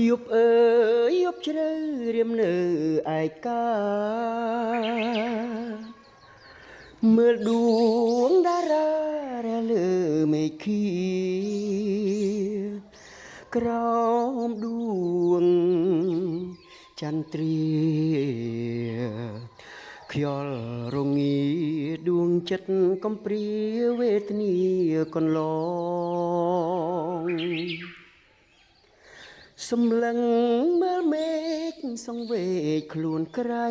យប់អើយយប់ជ្រៅរៀមនៅឯកាមើលដួងតារារលើមេឃីក្រោមដួងចន្ទ្រាខ្យល់រងាដួងចិត្តកំព្រាវេទនាកន្លងសម្លឹងមើលមេឃសង្វេគខ្លួនក្រៃ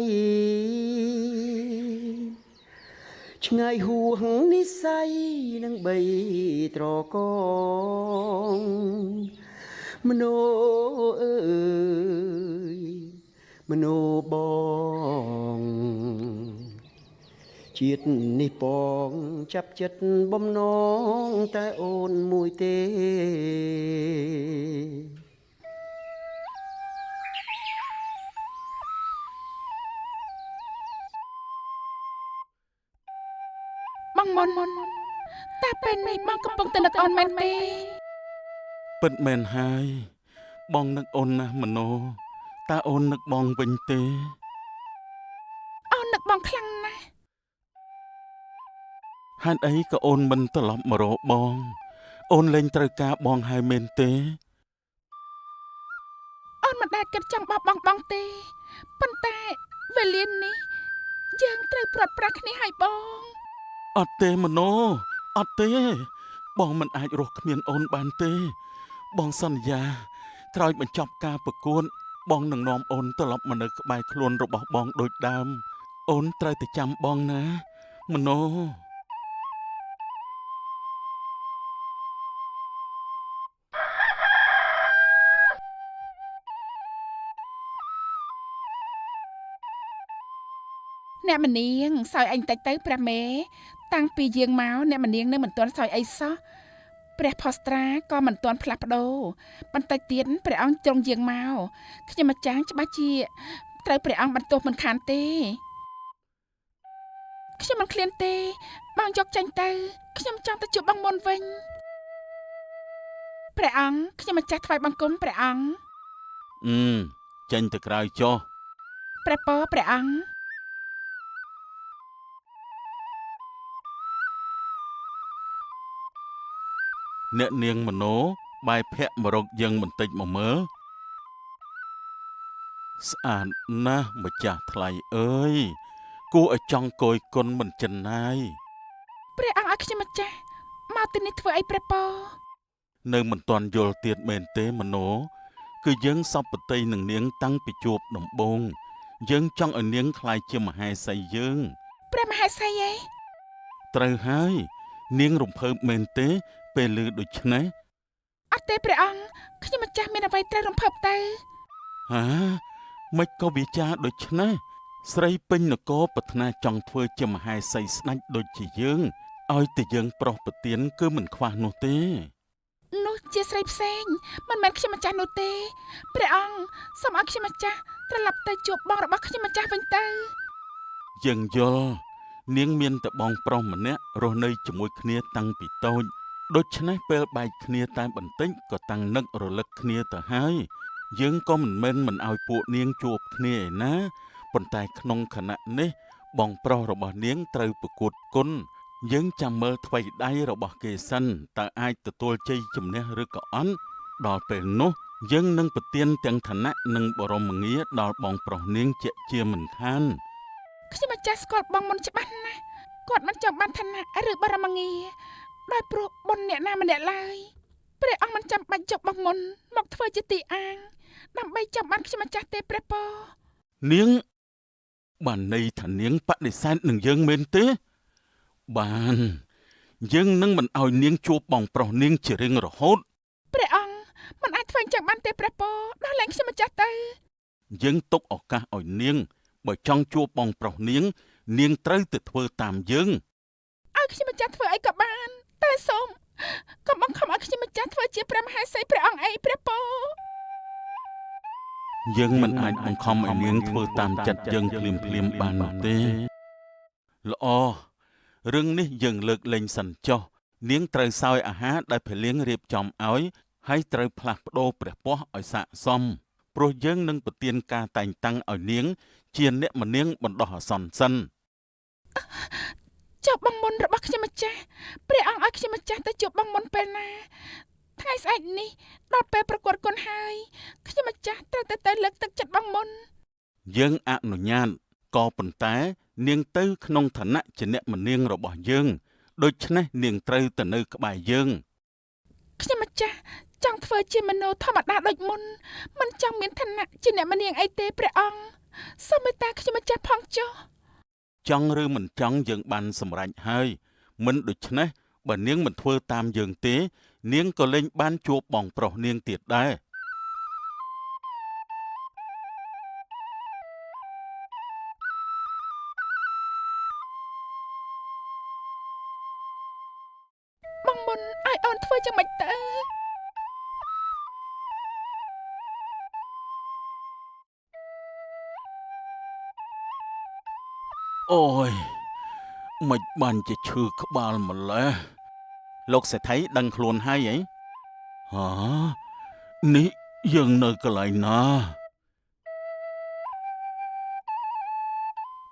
ឆ្ងាយហួងនិស័យនឹងបីត្រកងមโนអើយមโนបងជាតិនេះបងចាប់ចិត្តបំណងតែអូនមួយទេបងមុនតែពេលនេះបងកំពុងតែនឹកអូនមែនទេពិតមែនហើយបងនឹកអូនណាស់មនោតើអូននឹកបងវិញទេអូននឹកបងខ្លាំងណាស់ហេតុអីក៏អូនមិនត្រឡប់មករកបងអូនលែងត្រូវការបងហើយមែនទេអូនមិនដែលគិតចង់បោះបង់បងទេប៉ុន្តែវេលានេះយើងត្រូវព្រាត់ប្រាសគ្នាហើយបង អត់ទេមនោអត់ទេបងមិនអាចរស់គ្មានអូនបានទេបងសន្យាក្រោយបញ្ចប់ការប្រកួតបងនឹងនាំអូនត្រឡប់មកនៅក្បែរខ្លួនរបស់បងដូចដើមអូនត្រូវតែចាំបងណាមនោអ្នកមនាងសោយអញតិចទៅព្រះមេតាំងពីយើងមកអ្នកមនាងនៅមិនទាន់សោយអីសោះព្រះផស្ត្រាក៏មិនទាន់ផ្លាស់ប្ដូរបន្តិចទៀតព្រះអង្គទ្រង់យើងមកខ្ញុំម្ចាស់ច្បាស់ជាត្រូវព្រះអង្គបន្ទោសមិនខានទេខ្ញុំមិនឃ្លានទេបងយកចាញ់ទៅខ្ញុំចង់ទៅជួបបងមុនវិញព្រះអង្គខ្ញុំម្ចាស់ថ្វាយបង្គំព្រះអង្គអឺចេញទៅក្រៅចុះព្រះពរព្រះអង្គអ្នកនាងមនោបែរភ័ក្រមករកយើងបន្តិចមកមើលស្អាតណាស់ម្ចាស់ថ្លៃអើយគួរឲ្យចង់គយគុណមិនចិនណាយព្រះអង្គឲ្យខ្ញុំម្ចាស់មកទីនេះធ្វើអីព្រះពរនៅមិនទាន់យល់ទៀតមែនទេមនោគឺយើងសពតិនឹងនាងតាំងពីជួបដំបូងយើងចង់ឲ្យនាងក្លាយជាមហេសីយើងព្រះមហេសីឯងត្រូវហើយនាងរំភើបមែនទេពេលឮដូច្នេះអត់ទេព្រះអង្គខ្ញុំម្ចាស់មានអ្វីត្រូវរំភើបទៅហាមិនក៏វាចាដូច្នេះស្រីពេញនគរប្រាថ្នាចង់ធ្វើជាមហេសីស្ដេចដូចជាយើងឲ្យតែយើងប្រុសប្រទានគឺមិនខ្វះនោះទេនោះជាស្រីផ្សេងមិនមែនខ្ញុំម្ចាស់នោះទេព្រះអង្គសូមឲ្យខ្ញុំម្ចាស់ត្រឡប់ទៅជួបបងរបស់ខ្ញុំម្ចាស់វិញទៅយើងយល់នាងមានតែបងប្រុសម្នាក់រស់នៅជាមួយគ្នាតាំងពីតូចដូច្នេះពេលបែកគ្នាតែបន្តិចក៏តាំងនឹករលឹកគ្នាទៅហើយយើងក៏មិនមែនមិនឲ្យពួកនាងជួបគ្នាឯណាប៉ុន្តែក្នុងខណៈនេះបងប្រុសរបស់នាងត្រូវប្រកួតគុណយើងចាំមើលថ្វីដៃរបស់គេសិនតើអាចទទួលជ័យជំនះឬក៏អត់ដល់ពេលនោះយើងនឹងប្រទានទាំងឋានៈនិងបរមងារដល់បងប្រុសនាងជាមិនខានខ្ញុំម្ចាស់ស្គាល់បងមុនច្បាស់ណាស់គាត់មិនចង់បានឋានៈឬបរមងារដោយព្រោះបុណ្យអ្នកណាម្នាក់ឡើយព្រះអង្គមិនចាំបាច់យកបងមុនមកធ្វើជាទីអាងដើម្បីចាំបានខ្ញុំម្ចាស់ទេព្រះពរនាងបានន័យថានាងបដិសេធនឹងយើងមែនទេបានយើងនឹងមិនឲ្យនាងជួបបងប្រុសនាងជារៀងរហូតព្រះអង្គមិនអាចធ្វើអញ្ចឹងបានទេព្រះពរដល់លែងខ្ញុំម្ចាស់ទៅយើងទុកឱកាសឲ្យនាងបើចង់ជួបបងប្រុសនាងនាងត្រូវទៅធ្វើតាមយើងឲ្យខ្ញុំម្ចាស់ធ្វើអីក៏បានតែសូមកុំបង្ខំឲ្យខ្ញុំម្ចាស់ធ្វើជាព្រះមហេសីព្រះអង្គអីព្រះពរយើងមិនអាចបង្ខំឲ្យនាងធ្វើតាមចិត្តយើងភ្លាមបាននោះទេល្អរឿងនេះយើងលើកលែងសិនចុះនាងត្រូវសោយអាហារដែលព្រះលៀងរៀបចំឲ្យ ហើយត្រូវផ្លាស់ប្ដូរព្រះពស្ត្រឲ្យស័ក្តិសមព្រោះយើងនឹងប្រទានការតែងតាំងឲ្យនាងជាអ្នកម្នាងបណ្ដោះអាសន្នសិន ចុះបងមុនរបស់ខ្ញុំម្ចាស់ព្រះអង្គឲ្យខ្ញុំម្ចាស់ទៅជួបបងមុនពេលណាថ្ងៃស្អែកនេះដល់ពេលប្រកួតគុនហើយខ្ញុំម្ចាស់ត្រូវទៅលើកទឹកចិត្តបងមុន យើងអនុញ្ញាតក៏ប៉ុន្តែនាងទៅក្នុងឋានៈជាអ្នកម្នាងរបស់យើងដូច្នេះនាងត្រូវទៅនៅក្បែរយើង ខ្ញុំម្ចាស់ចង់ធ្វើជាមនុស្សធម្មតាដូចមុនមិនចង់មានឋានៈជាអ្នកម្នាងអីទេព្រះអង្គសូមមេត្តាខ្ញុំម្ចាស់ផងចុះ ចង់ឬមិនចង់យើងបានសម្រេចហើយមិនដូច្នេះបើនាងមិនធ្វើតាមយើងទេនាងក៏លែងបានជួបបងប្រុសនាងទៀតដែរ បងមុនឲ្យអូនធ្វើយ៉ាងម៉េចទៅ អូយមិនបានជាឈឺក្បាលម្ល៉េះលោកសេដ្ឋីដឹងខ្លួនហើយហីហ៎នេះយើងនៅកន្លែងណា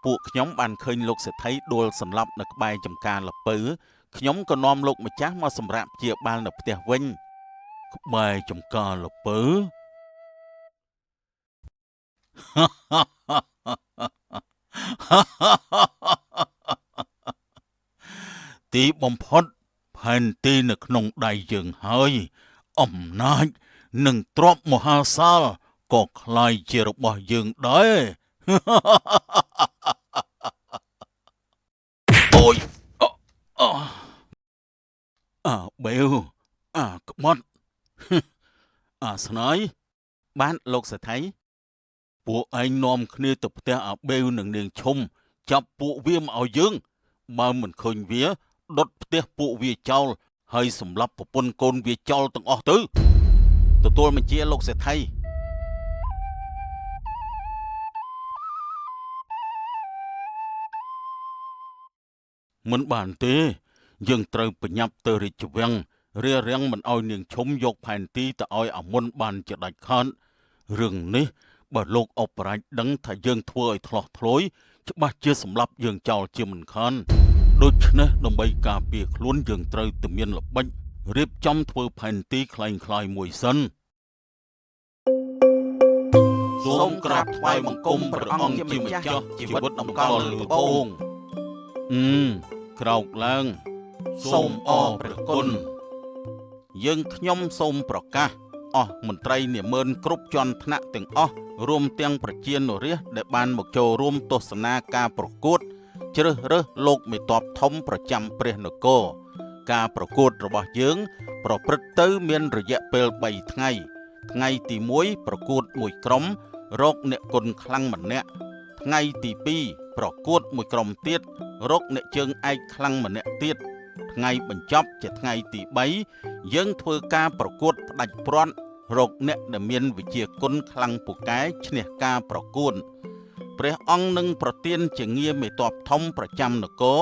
ពួកខ្ញុំបានឃើញលោកសេដ្ឋីដួលសន្លប់នៅក្បែរចំការលពៅខ្ញុំក៏នាំលោកម្ចាស់មកសម្រាប់ព្យាបាលនៅផ្ទះវិញក្បែរចំការលពៅ ទីបំផុតផែនទីនៅក្នុងដៃយើងហើយអំណាចនិងទ្រព្យមហាសាលក៏คล้ายជារបស់យើងដែរ អូយបេវក្បត់ ស្នាយបានលោកសេដ្ឋីពួកឯងនាំគ្នាទៅផ្ទះអាបេវនិងនាងឈុំចាប់ពួកវាមកឲ្យយើងបើមិនឃើញវាដុតផ្ទះពួកវាចោលហើយសម្លាប់ប្រពន្ធកូនវាចោលទាំងអស់ទៅទទួលបញ្ជាលោកសេដ្ឋីមិនបានទេយើងត្រូវប្រញាប់ទៅរាជវាំងរារាំងមិនឲ្យនាងឈុំយកផែនទីទៅឲ្យអាមុនបានជាដាច់ខាតរឿងនេះបើលោកអបរាជដឹងថាយើងធ្វើឲ្យធ្លោះធ្លោយច្បាស់ជាសម្លាប់យើងចោលជាមិនខានដូច្នេះដើម្បីការពារខ្លួនយើងត្រូវតែមានល្បិចរៀបចំធ្វើផែនទីคล้ายៗមួយសិនសូមក្រាបថ្វាយបង្គំព្រះអង្គជាម្ចាស់ជីវិតតម្កល់លើត្បូងក្រោកឡើងសូមអរព្រះគុណយើងខ្ញុំសូមប្រកាសអស់មន្ត្រីនាម៉ឺនគ្រប់ជាន់ថ្នាក់ទាំងអស់រួមទាំងប្រជានុរាស្ត្រដែលបានមកចូលរួមទស្សនាការប្រកួតជ្រើសរើសលោកមេតបធំប្រចាំព្រះនគរការប្រកួតរបស់យើងប្រព្រឹត្តទៅមានរយៈពេល3ថ្ងៃថ្ងៃទី1ប្រកួតមួយក្រុមរកអ្នកគុណខ្លាំងម្នាក់ថ្ងៃទី2ប្រកួតមួយក្រុមទៀតរកអ្នកជើងឯកខ្លាំងម្នាក់ទៀតថ្ងៃបញ្ចប់ជាថ្ងៃទី3យើងធ្វើការប្រកួតផ្ដាច់ព្រាត់រកអ្នកដែលមានវិជ្ជាគុណខ្លាំងពូកែឈ្នះការប្រកួតព្រះអង្គនឹងប្រទានជាងារមេតបធំប្រចាំនគរ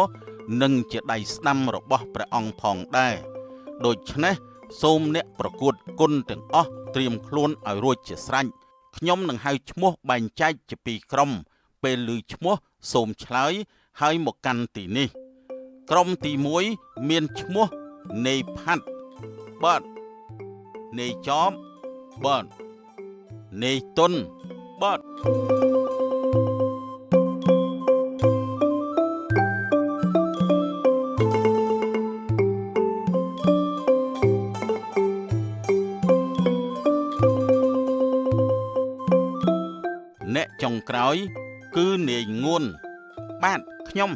និងជាដៃស្ដាំរបស់ព្រះអង្គផងដែរដូច្នេះសូមអ្នកប្រកួតគុណទាំងអស់ត្រៀមខ្លួនឲ្យរួចជាស្រេចខ្ញុំនឹងហៅឈ្មោះបែងចែកជាពីរក្រុមពេលឮឈ្មោះសូមឆ្លើយហើយមកកាន់ទីនេះក្រុមទី1មានឈ្មោះនេផាត់បាទនេចប់បាទនេតុនបាទអ្នកចុងក្រោយគឺនាយងួនបាទខ្ញុំ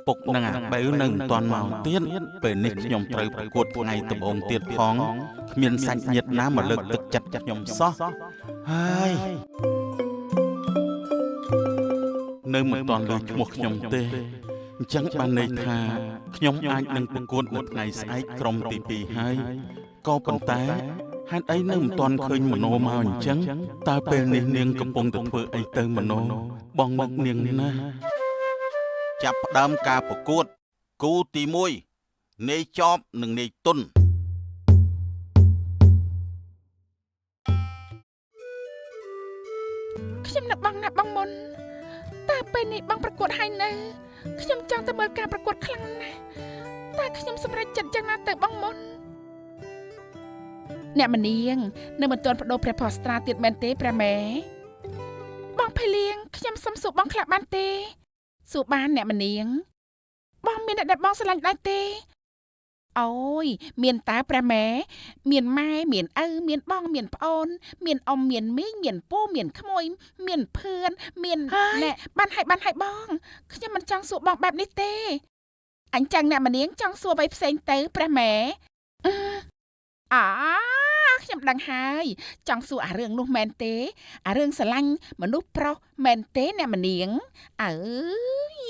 ពុកនឹងអាបែវនឹងមិនទាន់មកទៀតពេលនេះខ្ញុំត្រូវប្រកួតថ្ងៃដំបូងទៀតផងគ្មានសាច់ញាតិណាមកលើកទឹកចិត្តខ្ញុំសោះហើយនៅមិនទាន់លើឈ្មោះខ្ញុំទេអញ្ចឹងបានន័យថាខ្ញុំអាចនឹងប្រកួតនៅថ្ងៃស្អែកក្រុមទី2ហើយក៏ប៉ុន្តែហេតុអីនៅមិនទាន់ឃើញមនោមកអញ្ចឹងតើពេលនេះនាងកំពុងតែធ្វើអីទៅមនោបងមកនាងណាចាប់ផ្ដើមការប្រកួត គូទី1នាយចប់និងនាយតុនខ្ញុំនឹកបងណាបងមុនតើពេលនេះបងប្រកួតហើយនៅខ្ញុំចង់ទៅមើលការប្រកួតខ្លាំងណាស់តើខ្ញុំសម្រេចចិត្តយ៉ាងណាទៅបងមុនអ្នកមនាងនៅមិនទាន់បដូរព្រះផស្ត្រាទៀតមែនទេព្រះម៉ែបងភៃលៀងខ្ញុំសុំសួរបងខ្លះបានទេសួរបានអ្នកមនាងបងមានអ្នកដែលបងស្រឡាញ់ដែរទេអូយមានតើព្រះម៉ែមានម៉ែមានឪមានបងមានប្អូនមានអ៊ំមានមីងមានពូមានក្មួយមានភឿនមានណែបានហើយបងខ្ញុំមិនចង់សួរបងបែបនេះទេអញ្ចឹងអ្នកមនាងចង់សួរអ្វីផ្សេងទៅព្រះម៉ែខ្ញុំដឹងហើយចង់សួរអារឿងនោះមែនទេអារឿងស្រឡាញ់មនុស្សប្រុសមែនទេអ្នកមនាងអើយ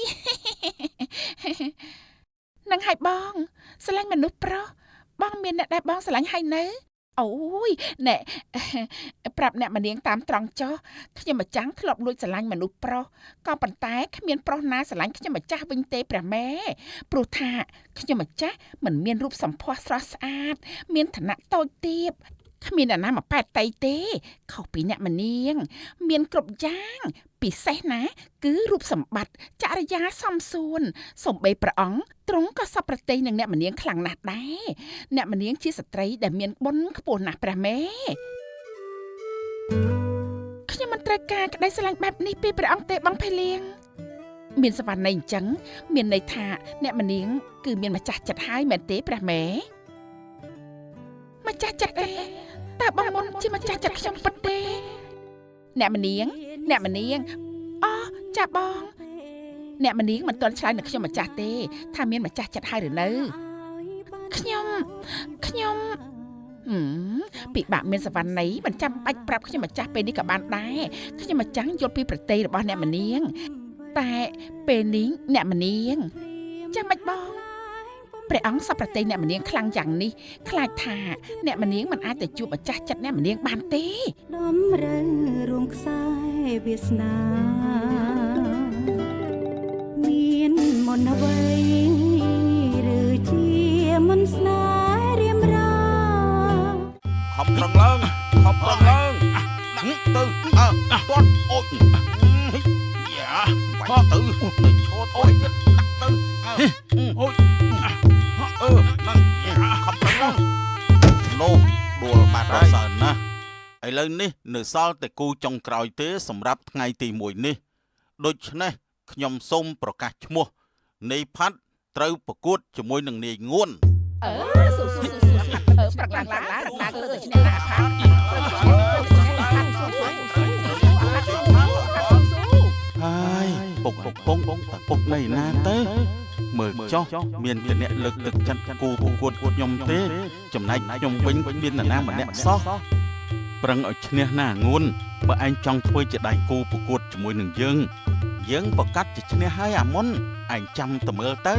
នឹងហើយបងស្រឡាញ់មនុស្សប្រុសបងមានអ្នកដែលបងស្រឡាញ់ហើយនៅអូយណែប្រាប់អ្នកមនាងតាមត្រង់ចុះខ្ញុំម្ចាំងធ្លាប់លួចស្រឡាញ់មនុស្សប្រុសក៏ប៉ុន្តែគ្មានប្រុសណាស្រឡាញ់ខ្ញុំម្ចាស់វិញទេព្រះម៉ែព្រោះថាខ្ញុំម្ចាស់មិនមានរូបសម្ផស្សស្រស់ស្អាតមានឋានៈតូចទាបគ្មានអ្នកណាមកប៉ែតតៃទេខុសពីអ្នកមនាងមានគ្រប់យ៉ាងពិសេសណាគឺរូបសម្បត្តិចរិយាសមសួនសំបីព្រះអង្គទ្រង់ក៏សពប្រតិនឹងអ្នកមនាងខ្លាំងណាស់ដែរអ្នកមនាងជាស្ត្រីដែលមានបុណ្យខ្ពស់ណាស់ព្រះម៉ែខ្ញុំមិនត្រូវការក្តីស្រឡាញ់បែបនេះពីព្រះអង្គទេបងភៃលៀងមានសវណ្ណ័យអញ្ចឹងមានន័យថាអ្នកមនាងគឺមានម្ចាស់ចិត្តហើយមែនទេព្រះម៉ែម្ចាស់ចិត្តទេតើបងមុនជាម្ចាស់ចិត្តខ្ញុំពិតទេអ្នកមនាងអូចាបងអ្នកមនាងមិនទាន់ឆ្លើយនឹងខ្ញុំម្ចាស់ទេថាមានម្ចាស់ចិត្តហើយឬនៅខ្ញុំពិបាកមានសវណ្ណ័យមិនចាំបាច់ប្រាប់ខ្ញុំម្ចាស់ពេលនេះក៏បានដែរខ្ញុំម្ចាំងយល់ពីប្រតិរបស់អ្នកមនាងតែពេលនេះអ្នកមនាងចាំមិនបងព្រះអង្គសពប្រតិអ្នកមនាងខ្លាំងយ៉ាងនេះខ្លាចថាអ្នកមនាងមិនអាចទៅជួបម្ចាស់ចិត្តអ្នកមនាងបានទេដំរើរួងខ្សែវាសនាមានមនអ្វីឬជាមន្តស្នេហ៍រៀមរាខំប្រឹងឡើងទៅទាត់អូយយ៉ាបាច់ទៅទៅឈរអូយដាក់ទៅអូយហ្នឹងខំប្រឹងឡើងនោះដួលបាត់ហើយសើណាស់ឥឡូវនេះនៅសល់តែគូចុងក្រោយទេសម្រាប់ថ្ងៃទី1នេះដូច្នេះខ្ញុំសូមប្រកាសឈ្មោះនាយផាត់ត្រូវប្រកួតជាមួយនឹងនាយងួនប្រកាសឡើងទៅឈ្នះណាផាត់ហើយពុកណៃណាទៅមើលចុះមានតែអ្នកលើកទឹកចិត្តគូប្រកួតខ្ញុំទេចំណែកខ្ញុំវិញមាននរណាម្នាក់សោះប្រឹងឲ្យឈ្នះណាងួនបើឯងចង់ធ្វើជាដៃគូប្រកួតជាមួយនឹងយើងប្រកាសជាឈ្នះហើយអាមុនឯងចាំតែមើលទៅ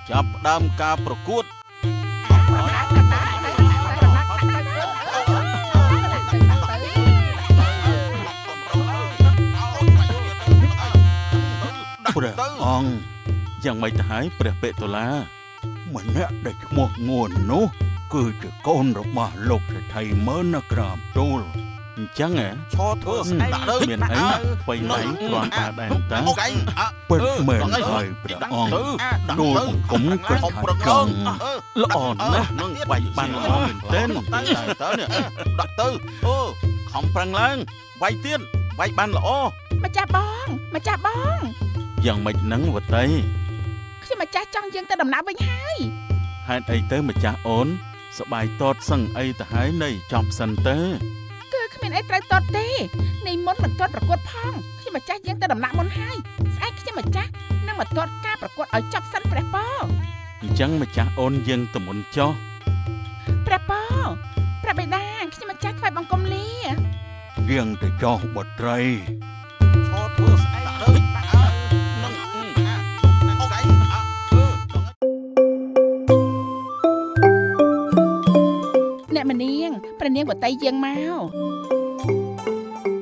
ចាប់ផ្ដើមការប្រកួតព្រះអង្គយ៉ាងម៉េចទៅហើយព្រះបេតុលាម្នាក់ដែលឈ្មោះងួននោះគឺជាកូនរបស់លោកសេដ្ឋីមើលនៅក្រោមទូលអញ្ចឹងឈរធ្វើស្អីដាក់ទៅមានអីអ្វីណៃគ្រាន់តែដែរតាពិតមែនហើយព្រះអង្គទូលគុំក៏ខំប្រឹងល្អណាស់នឹងវាយបានល្អមែនទែនតើនេះដាក់ទៅខំប្រឹងឡើងវាយទៀតវាយបានល្អម្ចាស់បងយ៉ាងម៉េចហ្នឹងវតីខ្ញុំម្ចាស់ចង់យើងទៅដំណើរវិញហើយហេតុអីទៅម្ចាស់អូនសបាយតតសឹងអីទៅហើយនៃចប់សិនទៅគឺគ្មានអីត្រូវតតទេនៃមុនមិនទាន់ប្រកួតផងខ្ញុំម្ចាស់យើងទៅដំណាក់មុនហើយស្អែកខ្ញុំម្ចាស់នឹងមកទាត់ការប្រកួតឲ្យចប់សិនព្រះប៉អញ្ចឹងម្ចាស់អូនយើងទៅមុនចុះព្រះប៉ព្រះបិតាខ្ញុំម្ចាស់ថ្វាយបង្គំលាយើងទៅចុះបុត្រីឈរធ្វើស្អែកទៅអ្នកមនាងព្រះនាងវតីយើងមក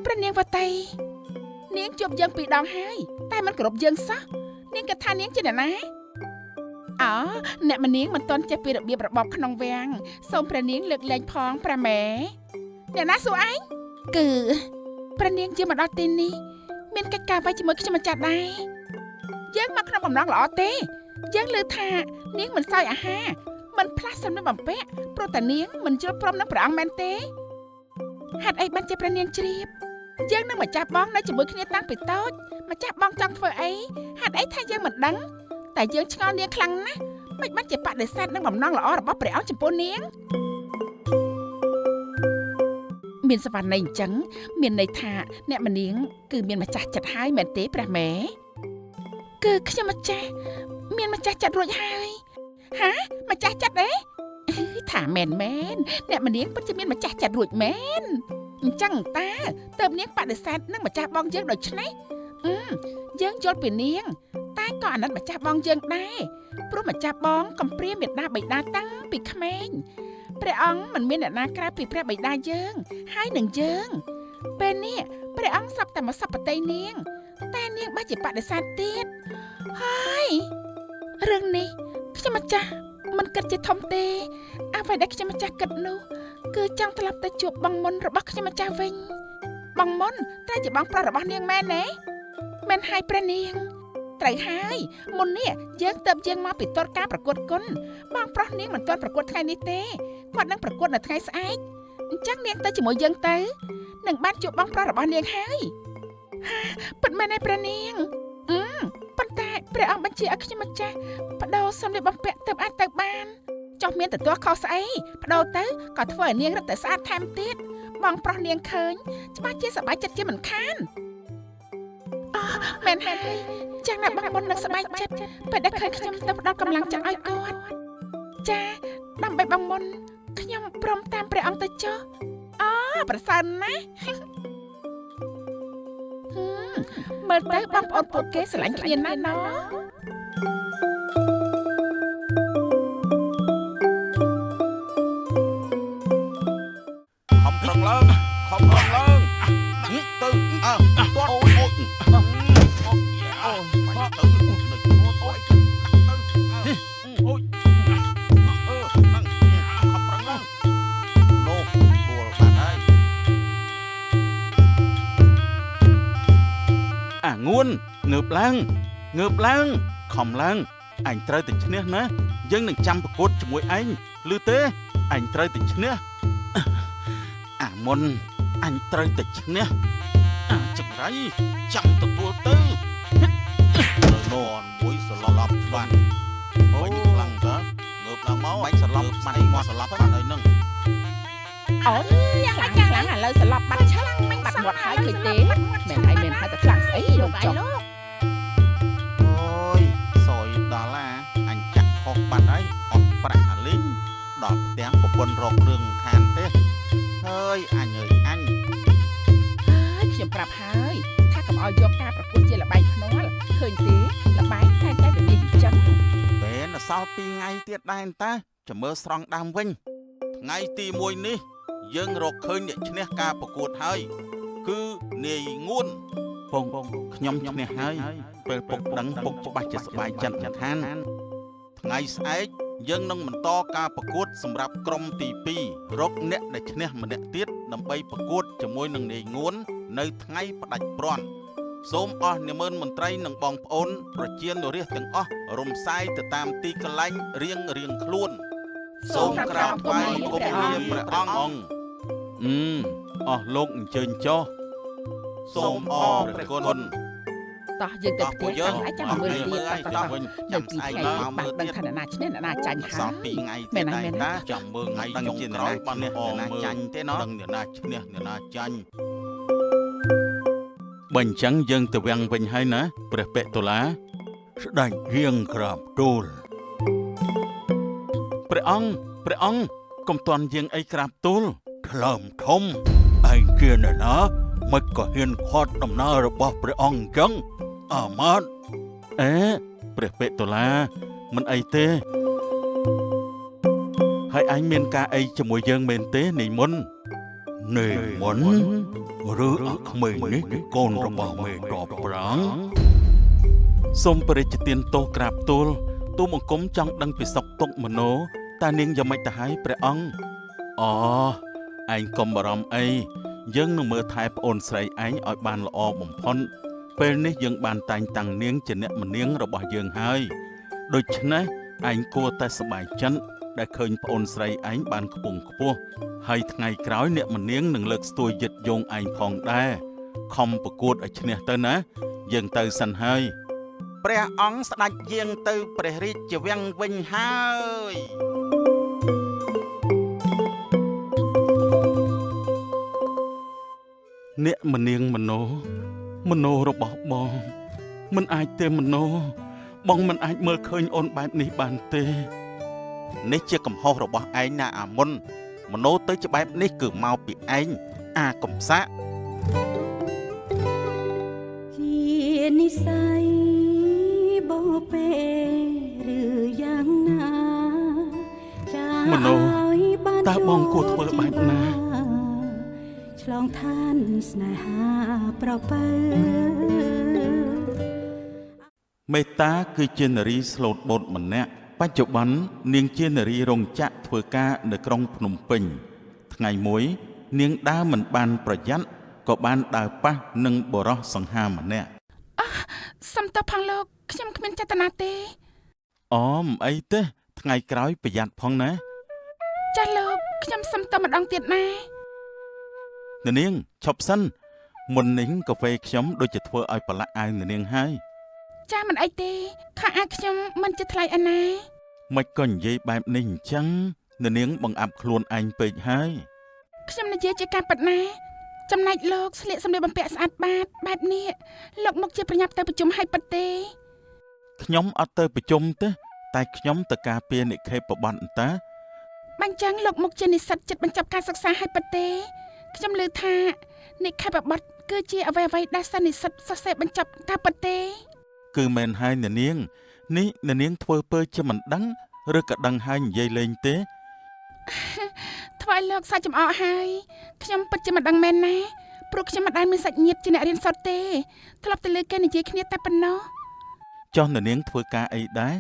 ព្រះនាងវតីនាងជួបយើងពីរដងហើយតែមិនគោរពយើងសោះនាងគិតថានាងជាអ្នកណា អូអ្នកម្នាងមិនទាន់ចេះពីរបៀបរបបក្នុងវាំងសូមព្រះនាងលើកលែងផងព្រះម៉ែអ្នកណាសួរឯងគឺព្រះនាងជាមកដល់ទីនេះមានកិច្ចការអ្វីជាមួយខ្ញុំម្ចាស់ដែរយើងមកក្នុងបំណងល្អទេយើងលើថានាងមិនសោយអាហារមិនផ្លាស់សំណុំបំពាក់ព្រោះតែនាងមិនយល់ព្រមនឹងព្រះអង្គមែនទេហេតុអីបានជាព្រះនាងជ្រាបយើងនឹងម្ចាស់បងនៅជាមួយគ្នាតាំងពីតូចម្ចាស់បងចង់ធ្វើអីហេតុអីថាយើងមិនដឹងតែយើងឆ្ងល់នាងខ្លាំងណាស់មិនបានជាបដិសេធនឹងបំណងល្អរបស់ព្រះអង្គចំពោះនាងមានសវណ្ណ័យអញ្ចឹងមានន័យថាអ្នកម្នាងគឺមានម្ចាស់ចិត្តហើយមែនទេព្រះម៉ែគឺខ្ញុំម្ចាស់មានម្ចាស់ចិត្តរួចហើយហាម្ចាស់ចិត្តទេថាមែនអ្នកម្នាងពិតជាមានម្ចាស់ចិត្តរួចមែនអញ្ចឹងតាតើនាងបដិសេធនឹងម្ចាស់បងយើងដូច្នេះយើងយល់ពីនាងតែក៏អាណិតម្ចាស់បងយើងដែរព្រោះម្ចាស់បងកំព្រាមេដាបិតាតាំងពីក្មេងព្រះអង្គមិនមានអ្នកណាក្រៅពីព្រះបិតាយើងហើយនឹងយើងពេលនេះព្រះអង្គស្រាប់តែមកសពតិនាងតែនាងបែរជាបដិសេធទៀតហើយរឿងនេះខ្ញុំម្ចាស់មិនគិតជាធំទេអ្វីដែលខ្ញុំម្ចាស់គិតនោះគឺចង់ត្រឡប់ទៅជួបបងមុនរបស់ខ្ញុំម្ចាស់វិញបងមុនតែជាបងប្រុសរបស់នាងមែនទេមែនហើយព្រះនាងត្រូវហើយមុននេះយើងទៅយើងមកពីទាត់ការប្រកួតគុណបងប្រុសនាងមិនទាន់ប្រកួតថ្ងៃនេះទេគាត់នឹងប្រកួតនៅថ្ងៃស្អែកអញ្ចឹងនាងទៅជាមួយយើងទៅនឹងបានជួបបងប្រុសរបស់នាងហើយពិតមែនទេព្រះនាងប៉ុន្តែព្រះអង្គបញ្ជាឲ្យខ្ញុំម្ចាស់បដូរសម្លៀកបំពាក់ទៅអាចទៅបានចុះមានទទួលខុសស្អីបដូរទៅក៏ធ្វើឲ្យនាងរឹតតែស្អាតថែមទៀតបងប្រុសនាងឃើញច្បាស់ជាសប្បាយចិត្តជាមិនខានមែនហើយចឹងណាបងមុននឹងសប្បាយចិត្តពេលដែលឃើញខ្ញុំទៅផ្ដល់កម្លាំងចិត្តឲ្យគាត់ចាដើម្បីបងមុនខ្ញុំព្រមតាមព្រះអង្គទៅចុះប្រសើរណាស់មើលទៅបងប្អូនពួកគេស្រឡាញ់គ្នាណាស់ណោះខំប្រឹងឡើងទៅទាត់អូយងួនងើបឡើងខំឡើងអញត្រូវតែឈ្នះណាយើងនឹងចាំប្រកួតជាមួយឯងឮទេអញត្រូវតែឈ្នះអាមុនអញត្រូវតែឈ្នះចង្រៃចាំទទួលទៅនន់មួយស្លាប់បានអូយខ្លាំងតើងើបឡើងមកមិនស្លាប់បាត់មកស្លាប់បាត់ហើយនឹងអូយយ៉ាងខ្លាំងឥឡូវស្លាប់បាត់ឆ្លាំងមិនបាត់មាត់ហើយឃើញទេមែនហើយតែខ្លាំងស្អីលោកចុះអូយសយដល់អញចាក់ខុសបាត់ហើយអត់ប្រាក់អាលីងដល់ផ្ទាំងប្រពន្ធរករឿងខានទេហើយអញខ្ញុំប្រាប់ហើយថាកុំឲ្យយកការប្រកួតជាល្បែងភ្នាល់ឃើញទេល្បែងតែវាមានអញ្ចឹងពេលនៅសល់2ថ្ងៃទៀតដែរតាចាំមើលស្រង់ដើមវិញថ្ងៃទី1នេះយើងរកឃើញអ្នកឈ្នះការប្រកួតហើយគឺនាយងួនពងខ្ញុំឈ្នះហើយពេលពុកដឹងពុកច្បាស់ជាសប្បាយចិត្តមិនខានថ្ងៃស្អែកយើងនឹងបន្តការប្រកួតសម្រាប់ក្រុមទី2រកអ្នកដែលឈ្នះម្នាក់ទៀតដើម្បីប្រកួតជាមួយនឹងនាយងួននៅថ្ងៃផ្ដាច់ព្រាន់សូមអស់នាម៉ឺនមន្ត្រីនិងបងប្អូនប្រជាជនរាស្ត្រទាំងអស់រំសាយទៅតាមទីកន្លែងរៀងខ្លួនសូមក្រាបថ្វាយបង្គំលាព្រះអង្គអស់លោកអញ្ជើញចុះសូមអរព្រះគុណតោះយើងទៅផ្ទះយើងអាចចាំមើលទៀតតោះចាំស្អែកមកមើលទៀតថាអ្នកណាឈ្នះអ្នកណាចាញ់ហើយសល់2ថ្ងៃទៀតដែរតាចាំមើលថ្ងៃចុងក្រោយបាត់នេះអ្នកណាចាញ់ទេណោះដឹងអ្នកណាឈ្នះអ្នកណាចាញ់បើអញ្ចឹងយើងទៅវាំងវិញហើយណាព្រះបេតុលាស្ដេចរៀងក្រាបទូលព្រះអង្គកុំទាន់យាងអីក្រាបទូលថ្លើមធំឯងជាអ្នកណាមិនក៏ហ៊ានខាត់ដំណើររបស់ព្រះអង្គអញ្ចឹងអាមាត្យព្រះបេតុលាមិនអីទេហើយអញមានការអីជាមួយយើងមែនទេនាយមុនឬអាក្មេងនេះជាកូនរបស់មេតបប្រាំងសូមព្រះរាជទានទោសក្រាបទូល ទូមង្គមចង់ដឹងពីសុខទុក្ខមโนតើនាងយ៉ាងម៉េចទៅហើយព្រះអង្គអូឯងកុំបារម្ភអីយើងនឹងមើលថែប្អូនស្រីឯងឲ្យបានល្អបំផុតពេលនេះយើងបានតែងតាំងនាងជាអ្នកម្នាងរបស់យើងហើយដូច្នេះឯងគួរតែសប្បាយចិត្តដែលឃើញប្អូនស្រីឯងបានខ្ពង់ខ្ពស់ហើយថ្ងៃក្រោយអ្នកម្នាងនឹងលើកស្ទួយយឹតយងឯងផងដែរខំប្រកួតឲ្យឈ្នះទៅណាយើងទៅសិនហើយព្រះអង្គស្ដេចយាងទៅព្រះរាជវាំងវិញហើយអ្នកម្នាងមโนរបស់បងមិនអាចទេមโนបងមិនអាចមើលឃើញអូនបែបនេះបានទេនេះជាកំហុសរបស់ឯងណាអាមុនមโนទៅជាបែបនេះគឺមកពីឯងអាកំសាកជានិស័យបោពេឬយ៉ាងណាចាមโนតើបងគួរធ្វើបែបណាឆ្លងឋានស្នេហាប្រពើមេតាគឺជានារីស្លូតបូតម្នាក់បច្ចុប្បន្ននាងជានារីរោងចក្រធ្វើការនៅក្រុងភ្នំពេញថ្ងៃមួយនាងដើរមិនបានប្រយ័ត្នក៏បានដើរប៉ះនឹងបុរសសង្ហាម្នាក់សំទោសផងលោកខ្ញុំគ្មានចេតនាទេអូមិនអីទេថ្ងៃក្រោយប្រយ័ត្នផងណាចាស់លោកខ្ញុំសុំទោសម្ដងទៀតណានាងឈប់សិនមុននេះកាហ្វេខ្ញុំដូចជាធ្វើឲ្យប្រឡាក់អាវនាងហើយចាស់មិនអីទេខោអាវខ្ញុំមិនជាថ្លៃឯណាមិនក៏និយាយបែបនេះអញ្ចឹងនាងបង្អាប់ខ្លួនឯងពេកហើយខ្ញុំនិយាយជាការពិតណាចំណែកលោកស្លៀកសម្លៀកបំពាក់ស្អាតបាតបែបនេះលោកមកជាប្រញាប់ទៅប្រជុំឲ្យពិតទេខ្ញុំអត់ទៅប្រជុំទេតែខ្ញុំទៅការពារនិខេបប័ណ្ណអន្តាបាញ់ចឹងលោកមកជានិស្សិតចិត្តបញ្ចប់ការសិក្សាឲ្យពិតទេខ្ញុំឮថានិខេបប័ណ្ណគឺជាអ្វីដែលសិស្សនិស្សិតសរសេរបញ្ចប់ការពិតទេគឺមែនហើយនាងនេះនាងធ្វើពើជាមិនដឹងឬក៏ដឹងហើយនិយាយលេងទេធ្វើឲ្យលោកសាច់ចំអកហើយខ្ញុំពិតជាមិនដឹងមែនណាព្រោះខ្ញុំមិនដែលមានសាច់ញាតិជាអ្នករៀនសុទ្ធទេធ្លាប់តែលើគេនិយាយគ្នាតែប៉ុណ្ណោះចុះនាងធ្វើការអីដែរ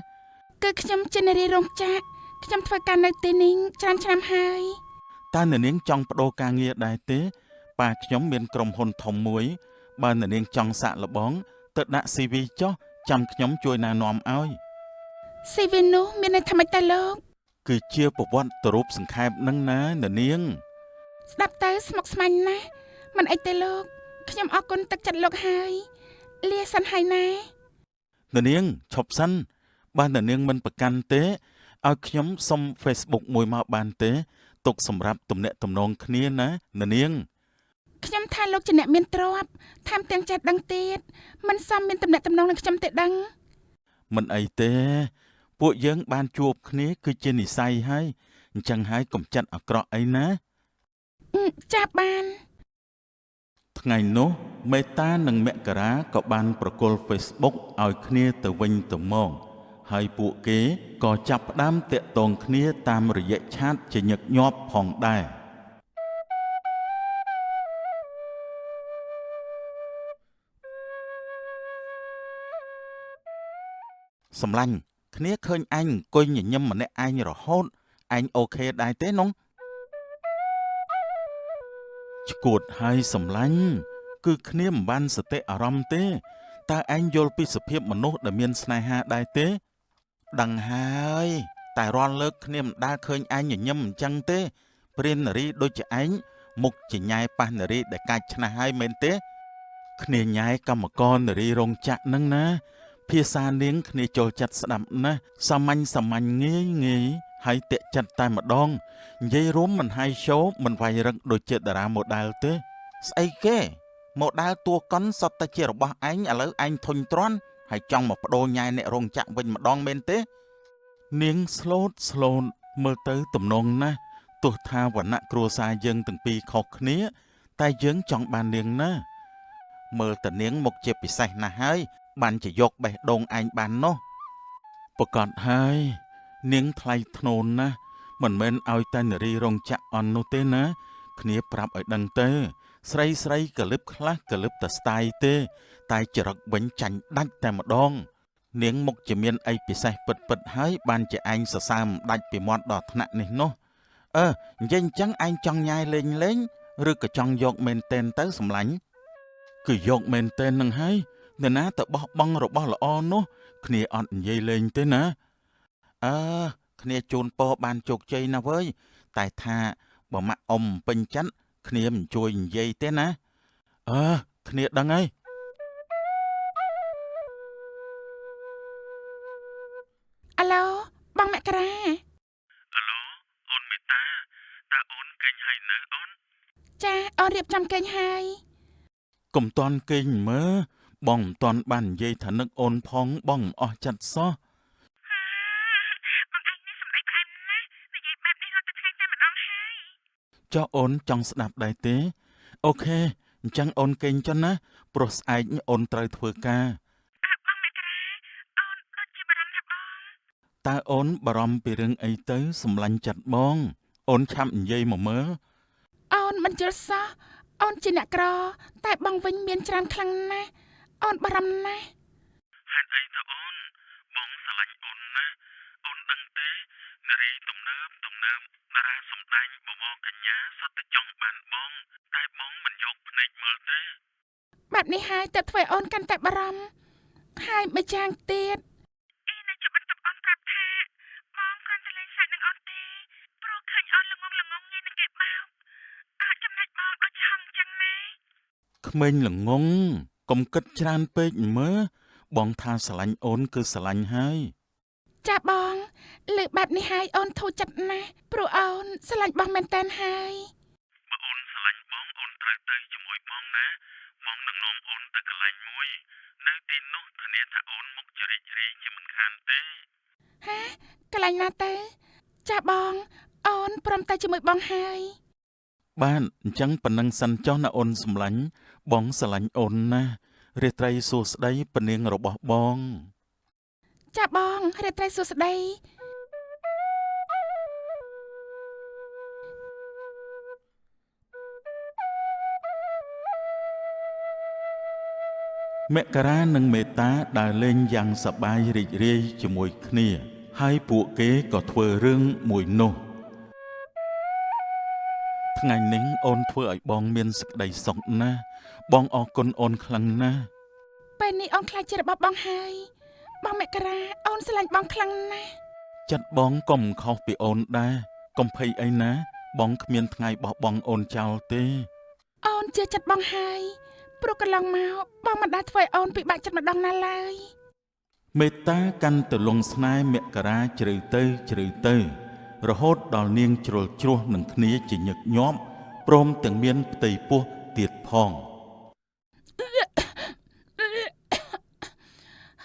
គឺខ្ញុំជានារីរោងចក្រខ្ញុំធ្វើការនៅទីនេះច្រើនឆ្នាំហើយតើនាងចង់បដូរការងារដែរទេប៉ាខ្ញុំមានក្រុមហ៊ុនធំមួយបើនាងចង់សាក់លបងទៅដាក់ CV ចុះចាំខ្ញុំជួយណែនាំឲ្យ CV នោះមានន័យថាម៉េចតើលោកគឺជាប្រវត្តិរូបសង្ខេបនឹងណានាងស្ដាប់ទៅស្មុគស្មាញណាស់មិនអីទេលោកខ្ញុំអរគុណទឹកចិត្តលោកហើយលាសិនហើយណានាងឈប់សិនបើនាងមិនប្រកាន់ទេឲ្យខ្ញុំសុំ Facebook មួយមកបានទេទុកសម្រាប់ទំនាក់ទំនងគ្នាណានាងខ្ញុំថាលោកជាអ្នកមានទ្រព្យថែមទាំងចេះដឹងទៀតមិនសមមានទំនាក់ទំនងនឹងខ្ញុំទេដឹងមិនអីទេពួកយើងបានជួបគ្នាគឺជានិស្ស័យហើយអញ្ចឹងហើយកុំចិត្តអាក្រក់អីណាចាស់បានថ្ងៃនោះមេតានិងមករាក៏បានប្រគល់ Facebook ឲ្យគ្នាទៅវិញទៅមកហើយពួកគេក៏ចាប់ផ្ដើមតាក់ទងគ្នាតាមរយៈឆាតជាញឹកញាប់ផងដែរសម្លាញ់គ្នាឃើញអញអង្គុយញញឹមម្នាក់ឯងរហូតអញអូខេដែរទេនងឈួតហើយសម្លាញ់គឺគ្នាមិនបានសតិអារម្មណ៍ទេតើឯងយល់ពីសភាពមនុស្សដែលមានស្នេហាដែរទេដឹងហើយតែរាល់លើកគ្នាមិនដែលឃើញឯងញញឹមអញ្ចឹងទេព្រាននារីដូចជាឯងមុខជាញ៉ែប៉ះនារីដែលកាច់ឆ្នះហើយមែនទេគ្នាញ៉ែកម្មករនារីរោងចក្រនឹងណាភាសានាងគ្នាចូលចិត្តស្ដាប់ណាស់សាមញ្ញងាយហើយតាក់ចិត្តតែម្ដងនិយាយរួមមិនហាយ show មិនវាយរឹកដូចជាតារា model ទេស្អីគេ model តួកុនសុទ្ធតែជារបស់ឯងឥឡូវឯងធុញទ្រាន់ហើយចង់មកបដូរញ៉ែអ្នករោងចក្រវិញម្ដងមែនទេនាងស្លូតមើលទៅទំនងណាស់ទោះថាវណ្ណៈគ្រួសារយើងទាំងពីរខុសគ្នាតែយើងចង់បាននាងណាមើលតនាងមុខជាពិសេសណាស់ហើយបានជាយកបេះដូងឯងបាននោះប្រកាសហើយនាងថ្លៃថ្នូរណាស់មិនមែនឲ្យតែនារីរោងចក្រអន់នោះទេណាគ្នាប្រាប់ឲ្យដឹងទៅស្រីកលឹបខ្លះកលឹបតែស្ទាយទេតែចរិតវិញចាញ់ដាច់តែម្ដង នាងមុខជាមានអីពិសេសពិតហើយបានជាឯងសរសើរមិនដាច់ពីមាត់ដល់ថ្នាក់នេះនោះនិយាយអញ្ចឹងឯងចង់ញ៉ាយលេងឬក៏ចង់យកមែនតែនទៅសម្លាញ់គឺយកមែនតែននឹងហើយនរណាទៅបោះបង់របស់ល្អនោះគ្នាអត់និយាយលេងទេណាគ្នាជូនពរបានជោគជ័យណាស់វើយតែថាបើម៉ាក់អ៊ំពេញចិត្តគ្នាមិនជួយនិយាយទេណាគ្នាដឹងហើយអាឡូបងមករាអាឡូអូនមេតាតើអូនគេងហើយនៅអូនចាអូនរៀបចំគេងហើយកុំតន់គេងមើបងមិនតន់បាននិយាយថានឹកអូនផងបងមិនអស់ចិត្តសោះបងឯងនេះសម្ដីផ្អែមណាស់និយាយបែបនេះរត់ទៅថ្ងៃតែម្ដងហើយចុះអូនចង់ស្ដាប់ដែរទេអូខេអញ្ចឹងអូនគេងចុះណាព្រោះស្អែកអូនត្រូវធ្វើការបងមករាអូនដូចជាបារម្ភណាស់បងតើអូនបារម្ភពីរឿងអីទៅសម្លាញ់ចិត្តបងអូនឆាប់និយាយមកមើលអូនមិនយល់សោះអូនជាអ្នកក្រតែបងវិញមានច្រើនខ្លាំងណាស់អូនបារម្ភណាស់ហេតុអីទៅអូនបងស្រឡាញ់អូនណាអូនដឹងទេនារីទំនើបតារាសម្ដែងបវរកញ្ញាសុទ្ធតែចង់បានបងតែបងមិនយកភ្នែកមើលទេបែបនេះហើយទើបធ្វើឲ្យអូនកាន់តែបារម្ភហើយម្យ៉ាងទៀតអីនៅជាបន្ទប់អូនប្រាប់ថាបងគ្រាន់តែលេងសើចនឹងអូនទេព្រោះឃើញអូនល្ងងងាយនឹងគេបោកអាចចំណេញបងដូចជាហងចឹងណាក្មេងល្ងងកុំគិតច្រើនពេកមើលបងថាស្រឡាញ់អូនគឺស្រឡាញ់ហើយចាបងលើបែបនេះហើយអូនធូរចិត្តណាស់ព្រោះអូនស្រឡាញ់បងមែនតែនហើយបើអូនស្រឡាញ់បងអូនត្រូវទៅជាមួយបងណាបងនឹងនាំអូនទៅកន្លែងមួយនៅទីនោះធានាថាអូនមុខជារីករាយជាមិនខានទេហាកន្លែងណាទៅចាបងអូនព្រមទៅជាមួយបងហើយបានអញ្ចឹងប៉ុណ្ណឹងសិនចុះណាអូនសម្លាញ់បងស្រឡាញ់អូនណារាត្រីសួស្តីពនាងរបស់បងចាបងរាត្រីសួស្តីមករានិងមេតាដើរលេងយ៉ាងសប្បាយរីករាយជាមួយគ្នាហើយពួកគេក៏ធ្វើរឿងមួយនោះថ្ងៃនេះអូនធ្វើឲ្យបងមានសេចក្តីសុខណាស់បងអរគុណអូនខ្លាំងណាស់ពេលនេះអូនខ្លាចជារបស់បងហើយបងមករាអូនស្រឡាញ់បងខ្លាំងណាស់ចិត្តបងក៏មិនខុសពីអូនដែរកុំភ័យអីណាបងគ្មានថ្ងៃបោះបង់អូនចោលទេអូនជឿចិត្តបងហើយព្រោះកន្លងមកបងមិនដែលធ្វើឲ្យអូនពិបាកចិត្តម្ដងណាឡើយមេត្តាកាន់ទៅលងស្នេហ៍មករាជ្រៅទៅរហូតដល់នាងជ្រុលជ្រោះនឹងគ្នាជាញឹកញាប់ព្រមទាំងមានផ្ទៃពោះទៀតផង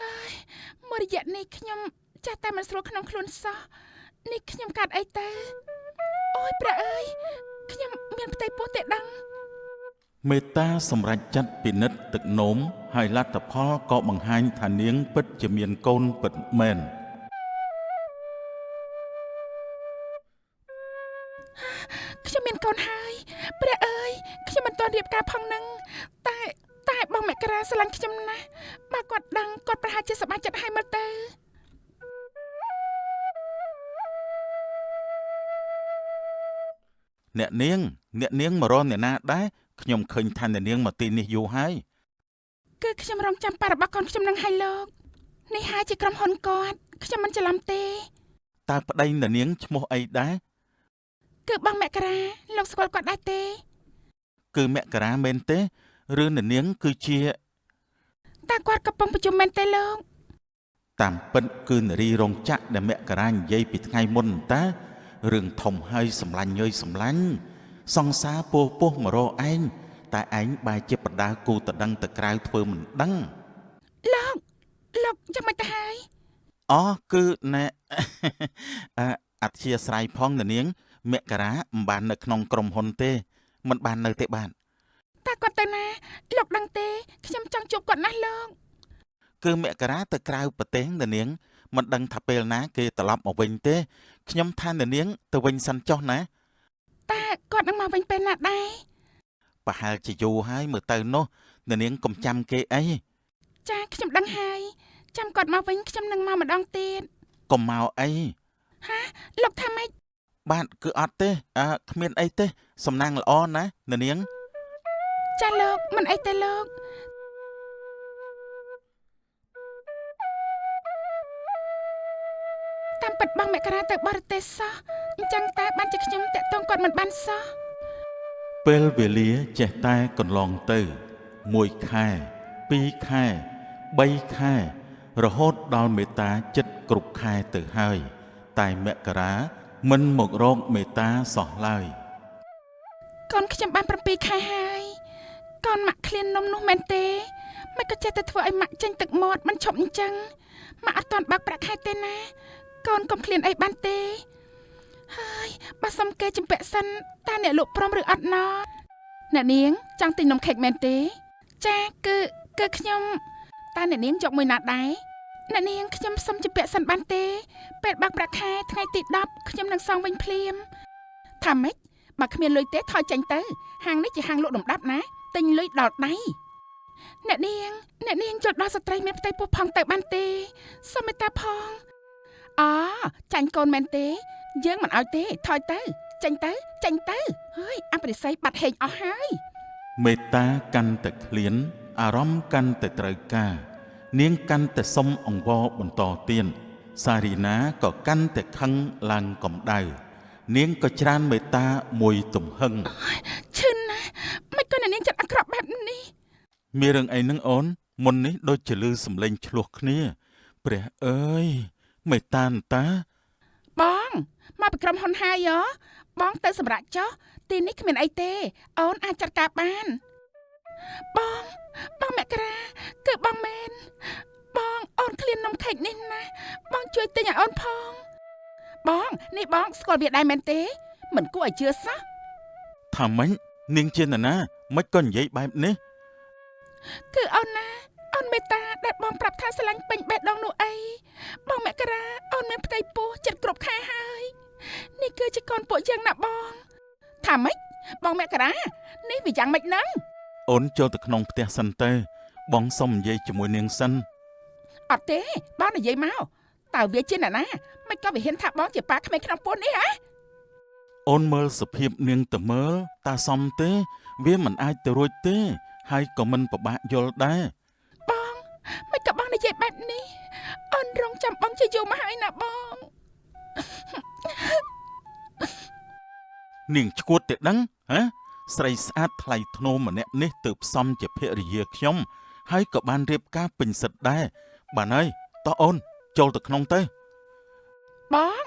ហើយមួយរយៈនេះខ្ញុំចាស់តែមិនស្រួលក្នុងខ្លួនសោះនេះខ្ញុំកាត់អីទៅអូយព្រះអើយខ្ញុំមានផ្ទៃពោះទេដឹងមេត្តាសម្រេចចាត់ពិនិត្យទឹកនោមហើយលទ្ធផលក៏បង្ហាញថានាងពិតជាមានកូនពិតមែនខ្ញុំមានកូនហើយព្រះអើយខ្ញុំមិនទាន់រៀបការផងនឹងតែបងមករាស្រឡាញ់ខ្ញុំណាស់បើគាត់ដឹងគាត់ប្រហែលជាសប្បាយចិត្តហើយមើលទៅអ្នកនាងមករកអ្នកណាដែរខ្ញុំឃើញថាអ្នកនាងមកទីនេះយូរហើយគឺខ្ញុំរងចាំប៉ារបស់កូនខ្ញុំនឹងឲ្យលោកនេះហើយជាក្រុមហ៊ុនគាត់ខ្ញុំមិនច្រឡំទេតើប្តីអ្នកនាងឈ្មោះអីដែរគឺបងមករាលោកស្គាល់គាត់ដែរទេគឺមករាមែនទេឬអ្នកនាងគឺជាតើគាត់កំពុងប្រជុំមែនទេលោកតាមពិតគឺនារីរោងចក្រដែលមករានិយាយពីថ្ងៃមុនតើរឿងធំហើយសម្លាញ់សង្សារពោះមករកឯងតែឯងបែរជាបដាគូតដឹងទៅក្រៅធ្វើមិនដឹងលោកយ៉ាងម៉េចទៅហើយគឺណែអធិស្ឋានផងនាងមករាមិនបាននៅក្នុងក្រុមហ៊ុនទេមិនបាននៅទេបាទតើគាត់ទៅណាលោកដឹងទេខ្ញុំចង់ជួបគាត់ណាស់លោកគឺមករាទៅក្រៅប្រទេសនាងមិនដឹងថាពេលណាគេត្រឡប់មកវិញទេខ្ញុំថានាងទៅវិញសិនចុះណាតើគាត់នឹងមកវិញពេលណាដែរប្រហែលជាយូរហើយមើលទៅនោះនាងកុំចាំគេអីចាខ្ញុំដឹងហើយ ចាំគាត់មកវិញខ្ញុំនឹងមកម្ដងទៀត កុំមកអី លោកថាម៉េច បាទគឺអត់ទេគ្មានអីទេសំណាងល្អណាស់នាង ចាលោកមិនអីទេលោកតាមពិតបងមករាទៅបរទេសសោះអញ្ចឹងតើបានជាខ្ញុំតាក់ទងគាត់មិនបានសោះ ពេលវេលាចេះតែកន្លងទៅ1ខែ2ខែ3ខែរហូតដល់មេតាចិត្តគ្រប់ខែទៅហើយតែមករាមិនមករកមេតាសោះឡើយក ូនខ្ញុំបាន7ខែហើយកូនម៉ាក់ឃ្លាននំនោះមែនទេមិនក៏ចេះតែធ្វើឲ្យម៉ាក់ចេញទឹកមាត់មិនឈប់អញ្ចឹងម៉ាក់អត់ទាន់បើកប្រាក់ខែទេណាកូនកុំឃ្លានអីបានទេហើយបើសុំគេជំពាក់សិនតើអ្នកលក់ព្រមឬអត់ណអ្នកនាងចង់ទិញនំខេកមែនទេចាគឺខ្ញុំតើអ្នកនាងយកមួយណាដែរអ្នកនាងខ្ញុំសុំជំពាក់សិនបានទេពេលបើកប្រាក់ខែថ្ងៃទី10ខ្ញុំនឹងសងវិញភ្លាមថាម៉េចបើគ្មានលុយទេថយចេញទៅហាងនេះជាហាងលក់ដំដាប់ណាទិញលុយដល់ដៃអ្នកនាងចូលដល់ស្ត្រីមានផ្ទៃពោះផងទៅបានទេសុំមេត្តាផងចាញ់កូនមែនទេយើងមិនអោយទេថយទៅចេញទៅហើយអប្រិស័យបាត់ហេងអស់ហើយ មេត្តាកាន់តែឃ្លានអារម្មណ៍កាន់តែត្រូវការនាងកាន់តែសុំអង្វរបន្តទៀតសារីណាក៏កាន់តែខឹងឡើងកម្ដៅនាងក៏ច្រានមេត្តាមួយទំហឹង ឈឺណាស់មិនក៏អ្នកនាងចិត្តអាក្រក់បែបនេះ មានរឿងអីនឹងអូនមុននេះដូចជាឮសំឡេងឆ្លោះគ្នាព្រះអើយមេត្តាបងមកពីក្រុមហ៊ុនហើយបងទៅសម្រាប់ចុះទីនេះគ្មានអីទេអូនអាចចាត់ការបានបងមករាគឺបងមែនបងអូនឃ្លាននំខេកនេះណាបងជួយទិញឲ្យអូនផងបងនេះបងស្គាល់វាដែរមែនទេមិនគួរឲ្យជឿសោះ ថាម៉េចនាងជានរណាមិនក៏និយាយបែបនេះ គឺអូនណាអូនមេត្តាដែលបងប្រាប់ថាស្រឡាញ់ពេញបេះដូងនោះអីបងមករាអូនមានផ្ទៃពោះចិត្តគ្រប់ខែហើយនេះគឺជាកូនពួកយើងណាបងថាម៉េចបងមករានេះវាយ៉ាងម៉េចហ្នឹង អូនចូលទៅក្នុងផ្ទះសិនទៅបងសុំនិយាយជាមួយនាងសិន អត់ទេបងនិយាយមកតើវាជាអ្នកណាមិនក៏វាហ៊ានថាបងជាប៉ាក្មេងក្នុងពោះនេះហ៎ អូនមើលសភាពនាងទៅមើលតើសមទេវាមិនអាចទៅរួចទេហើយក៏មិនពិបាកយល់ដែរ បងមិនក៏បងនិយាយបែបនេះអូនរងចាំបងជាយូរមកហើយណាបង នាងឈួតទេដឹងហ៎ស្រីស្អាតថ្លៃថ្នូរម្នាក់នេះទើបសមជាភរិយាខ្ញុំហើយក៏បានរៀបការពេញសិទ្ធដែរបានហើយតោះអូនចូលទៅក្នុងទៅ បង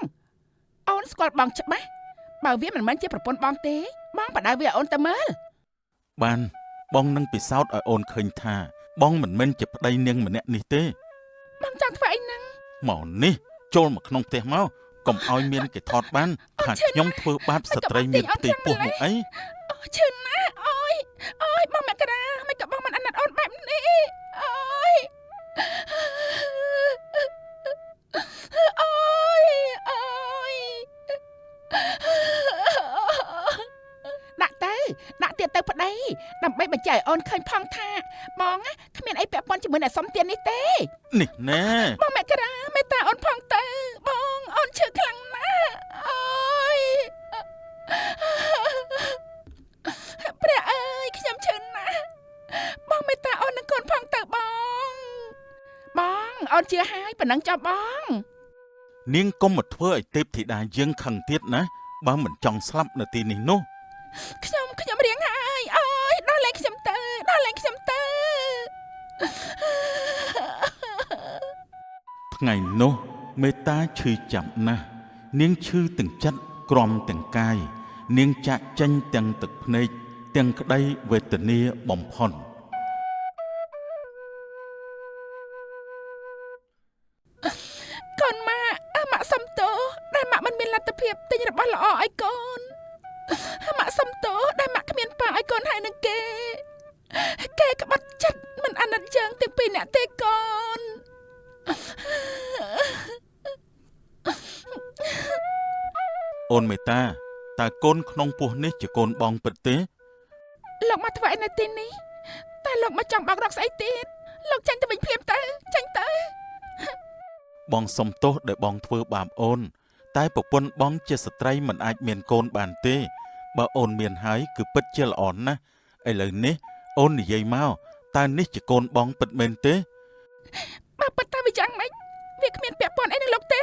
អូនស្គាល់បងច្បាស់បើវាមិនមែនជាប្រពន្ធបងទេបងបដៅវាឲ្យអូនទៅមើល បានបងនឹងពិសោធន៍ឲ្យអូនឃើញថាបងមិនមែនជាប្តីនាងម្នាក់នេះទេ បងចង់ធ្វើអីហ្នឹង មកនេះចូលមកក្នុងផ្ទះមកកុំឲ្យមានគេថតបានថាខ្ញុំធ្វើបាបស្ត្រីមានផ្ទៃពោះនោះអី អូឈឺណាស់អូយបងមករាមិនក៏បងមិនអាណិតអូនបែបនេះអូយដាក់ទៀតទៅប្តីដើម្បីបញ្ជាក់ឲ្យអូនឃើញផងថាបងគ្មានអីពាក់ព័ន្ធជាមួយអ្នកសុំទាននេះទេ នេះណែ បងមករាមេត្តាអូនផងទៅបងអូនឈឺខ្លាំងណាស់អូយព្រះអើយខ្ញុំឈឺណាស់បងមេត្តាអូននឹងកូនផងទៅបងអូនជឿហើយប៉ុណ្ណឹងចុះបង នាងកុំមកធ្វើឲ្យទេពធីតាយើងខឹងទៀតណាបើមិនចង់ស្លាប់នៅទីនេះនោះ ខ្ញុំរៀងហើយអូយដល់លែងខ្ញុំទៅថ្ងៃនោះមេត្តាឈឺចាប់ណាស់នាងឈឺទាំងចិត្តក្រំទាំងកាយនាងចាក់ចេញទាំងទឹកភ្នែកទាំងក្តីវេទនាបំផុត កូនម៉ាក់សុំទោសដែលម៉ាក់មិនមានលទ្ធភាពទិញរបស់ល្អឲ្យកូនម៉ាក់សុំទោសដែលម៉ាក់គ្មានប៉ាឲ្យកូនហើយនឹងគេក្បត់ចិត្តមិនអាណិតយើងទាំងពីរអ្នកទេកូន អូនមេត្តាតើកូនក្នុងពោះនេះជាកូនបងពិតទេ លោកមកធ្វើអីនៅទីនេះតែលោកមកចង់បោករកស្អីទៀតលោកចាញ់ទៅវិញភ្លាមទៅចាញ់ទៅ បងសុំទោសដែលបងធ្វើបាបអូនតែប្រពន្ធបងជាស្ត្រីមិនអាចមានកូនបានទេបើអូនមានហើយគឺពិតជាល្អណាស់ឥឡូវនេះអូននិយាយមកតើនេះជាកូនបងពិតមែនទេបើពិតតែវាយ៉ាងម៉េចវាគ្មានពាក់ព័ន្ធអីនឹងលោកទេ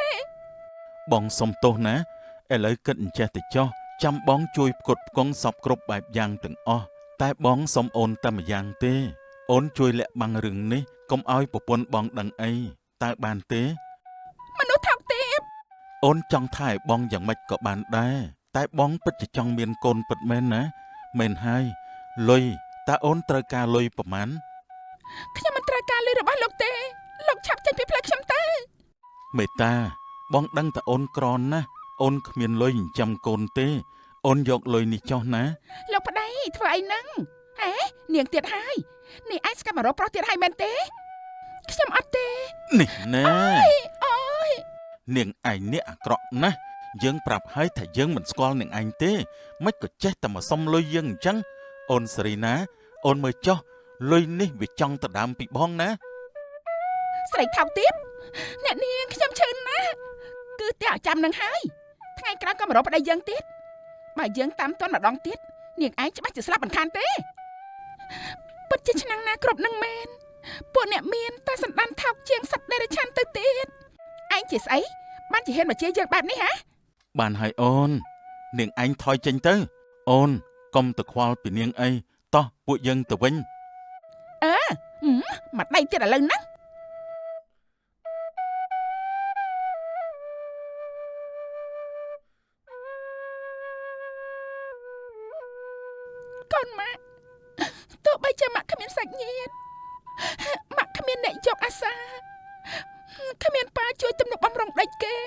បងសុំទោសណាឥឡូវគិតអញ្ចេះទៅចុះចាំបងជួយផ្គត់ផ្គង់សពគ្រប់បែបយ៉ាងទាំងអស់តែបងសុំអូនតែម្យ៉ាងទេអូនជួយលាក់បាំងរឿងនេះកុំឲ្យប្រពន្ធបងដឹងអីតើបានទេមនុស្សថោកទាបអូនចង់ថាឲ្យបងយ៉ាងម៉េចក៏បានដែរតែបងពិតជាចង់មានកូនពិតមែនណាមែនហើយលុយតើអូនត្រូវការលុយប្រមាណខ្ញុំមិនត្រូវការលុយរបស់លោកទេលោកឆាប់ចេញពីផ្លូវខ្ញុំទៅមេតាបងដឹងតែអូនក្រណាស់អូនគ្មានលុយចិញ្ចឹមកូនទេអូនយកលុយនេះចុះណាលោកប្តីធ្វើអីហ្នឹងហេនាងទៀតហើយនេះឯងស្កាប់មករកប្រុសទៀតហើយមែនទេខ្ញុំអត់ទេនេះណែអូយនាងឯងនេះអាក្រក់ណាស់យើងប្រាប់ហើយថាយើងមិនស្គាល់នាងឯងទេមិនក៏ចេះតែមកសុំលុយយើងអញ្ចឹងអូនសេរីណាអូនមើលចុះលុយនេះវាចង់ទៅដើមពីបងណាស្រីថោកទាបអ្នកនាងខ្ញុំឈឺណាស់គឺតែចាំនឹងហើយថ្ងៃក្រោយក៏មករកប្តីយើងទៀតបើយើងតាមទាន់ម្ដងទៀតនាងឯងច្បាស់ជាស្លាប់មិនខានទេពិតជាឆ្នាំងណាគ្រប់នឹងមែនពួកអ្នកមានតែសន្តានថោកជាងសត្វដេរឆានទៅទៀតឯងជាស្អីបានជាហ៊ានមកជាយើងបែបនេះហ៎បានហើយអូននាងឯងថយចេញទៅអូនកុំទៅខ្វល់ពីនាងអីតោះពួកយើងទៅវិញមកដៃទៀតឥឡូវហ្នឹងកូនម៉ាក់ទោះបីជាម៉ាក់គ្មានសាច់ញាតិម៉ាក់គ្មានអ្នកយកអាសាគ្មានប៉ាជួយទំនុកបំរុងដេចគេ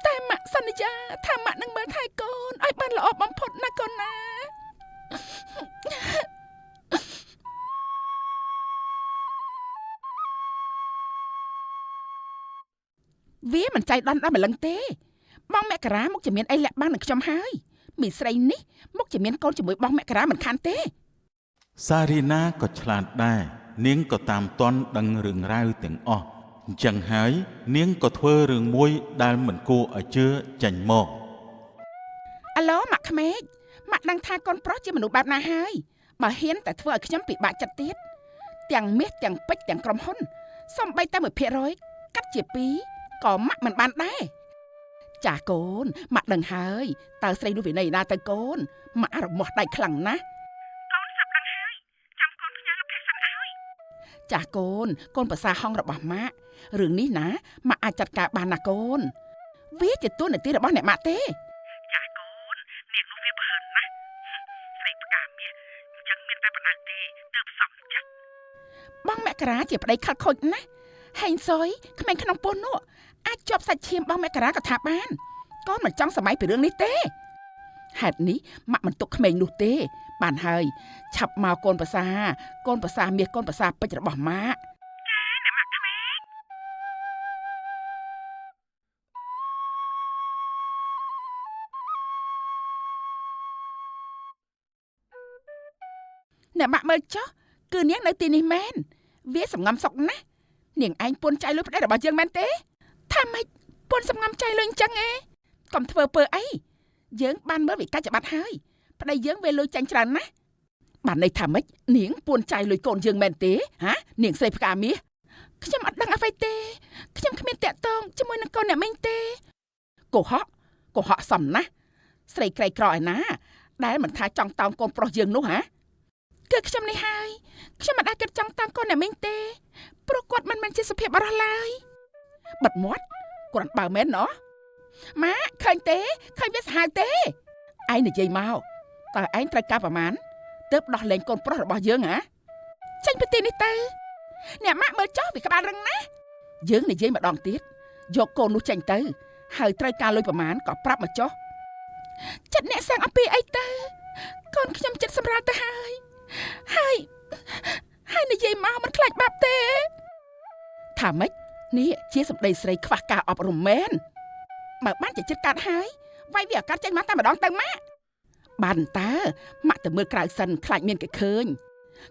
តែម៉ាក់សន្យាថាម៉ាក់នឹងមើលថែកូនឲ្យបានល្អបំផុតណាកូនណាវាមិនចៃដន្យដល់ម្លឹងទេបងមករាមុខជាមានអីលាក់បាំងនឹងខ្ញុំហើយមីស្រីនេះមុខជាមានកូនជាមួយបងមករាមិនខានទេសារីណាក៏ឆ្លាតដែរនាងក៏តាមទាន់ដឹងរឿងរ៉ាវទាំងអស់អញ្ចឹងហើយនាងក៏ធ្វើរឿងមួយដែលមិនគួរឲ្យជឿចាញ់មកអាឡូម៉ាក់ក្មេកម៉ាក់ដឹងថាកូនប្រុសជាមនុស្សបែបណាហើយបើហ៊ានតែធ្វើឲ្យខ្ញុំពិបាកចិត្តទៀតទាំងមាសទាំងពេជ្រទាំងក្រុមហ៊ុនសំបីតែ 1% កាត់ជា2ក៏ម៉ាក់មិនបានដែរចាស់កូនម៉ាក់ដឹងហើយតើស្រីនោះវិន័យណាទៅកូនម៉ាក់រមាស់ដៃខ្លាំងណាស់កូនសាប់ដឹងហើយចាំកូនផ្ញើលោកខេសិនឲ្យចាស់កូនកូនប្រសាហងរបស់ម៉ាក់រឿងនេះណាម៉ាក់អាចចាត់ការបានណាកូនវាជាទួនាទីរបស់អ្នកម៉ាក់ទេចាស់កូនអ្នកនោះវាប្រហែលណាស់ស្រីផ្កាមាសអញ្ចឹងមានតែប៉ុណ្ណឹងទេទើបសំចិត្តបងមករាជាប្តីខលខូចណាស់ហេងសុយក្មេងក្នុងពោះនោះអាចជាប់សាច់ឈាមបងមករាក៏ថាបានកូនមិនចង់សម័យពីរឿងនេះទេហេតុនេះម៉ាក់មិនទុកក្មេងនោះទេបានហើយឆាប់មកកូនប្រសាមាសកូនប្រសាពេជ្ររបស់ម៉ាក់ចាអ្នកម៉ាក់ក្មេងអ្នកម៉ាក់មើលចុះគឺនាងនៅទីនេះមែនវាសំងំសុកណាស់នាងឯងពួនចៃលុយប្តីរបស់យើងមែនទេថាម៉េចពួនសំងំចៃលុយអញ្ចឹងឯងកុំធ្វើពើអីយើងបានមើលវិកាច់ច្បាត់ហើយប្តីយើងវាលុយចាញ់ច្រើនណាស់បានន័យថាម៉េចនាងពួនចៃលុយកូនយើងមែនទេហានាងស្រីផ្កាមាសខ្ញុំអត់ដឹងអ្វីទេខ្ញុំគ្មានតាក់ទងជាមួយនឹងកូនអ្នកមីងទេកុហកសំណាស់ស្រីក្រីក្រឯណាដែលមិនថាចង់តោងកូនប្រុសយើងនោះហាគឺខ្ញុំនេះហើយខ្ញុំមិនអាចគិតចង់តាមកូនអ្នកមីងទេព្រោះគាត់មិនមែនជាសុភាពបរោះឡើយបិទមាត់គ្រាន់បើមែនណោះម៉ាក់ឃើញទេឃើញវាសាហាវទេឯងនិយាយមកតើឯងត្រូវការប្រមាណទើបដោះលែងកូនប្រុសរបស់យើងហ៎ចេញពីទីនេះទៅអ្នកម៉ាក់មើលចុះវាក្បាលរឹងណាស់យើងនិយាយម្ដងទៀតយកកូននោះចេញទៅហើយត្រូវការលុយប្រមាណក៏ប្រាប់មកចុះចិត្តអ្នកសាំងអំពីអីទៅកូនខ្ញុំចិត្តសម្រាប់ទៅហើយនិយាយមកមិនខ្លាចបាបទេថាម៉េចនេះជាសម្ដីស្រីខ្វះការអប់រំមែនបើបានជាចិត្តកាត់ហើយវាយវាឱកាសចេញមកតែម្ដងទៅម៉ាក់បានតើម៉ាក់ទៅមើលក្រៅសិនខ្លាចមានគេឃើញ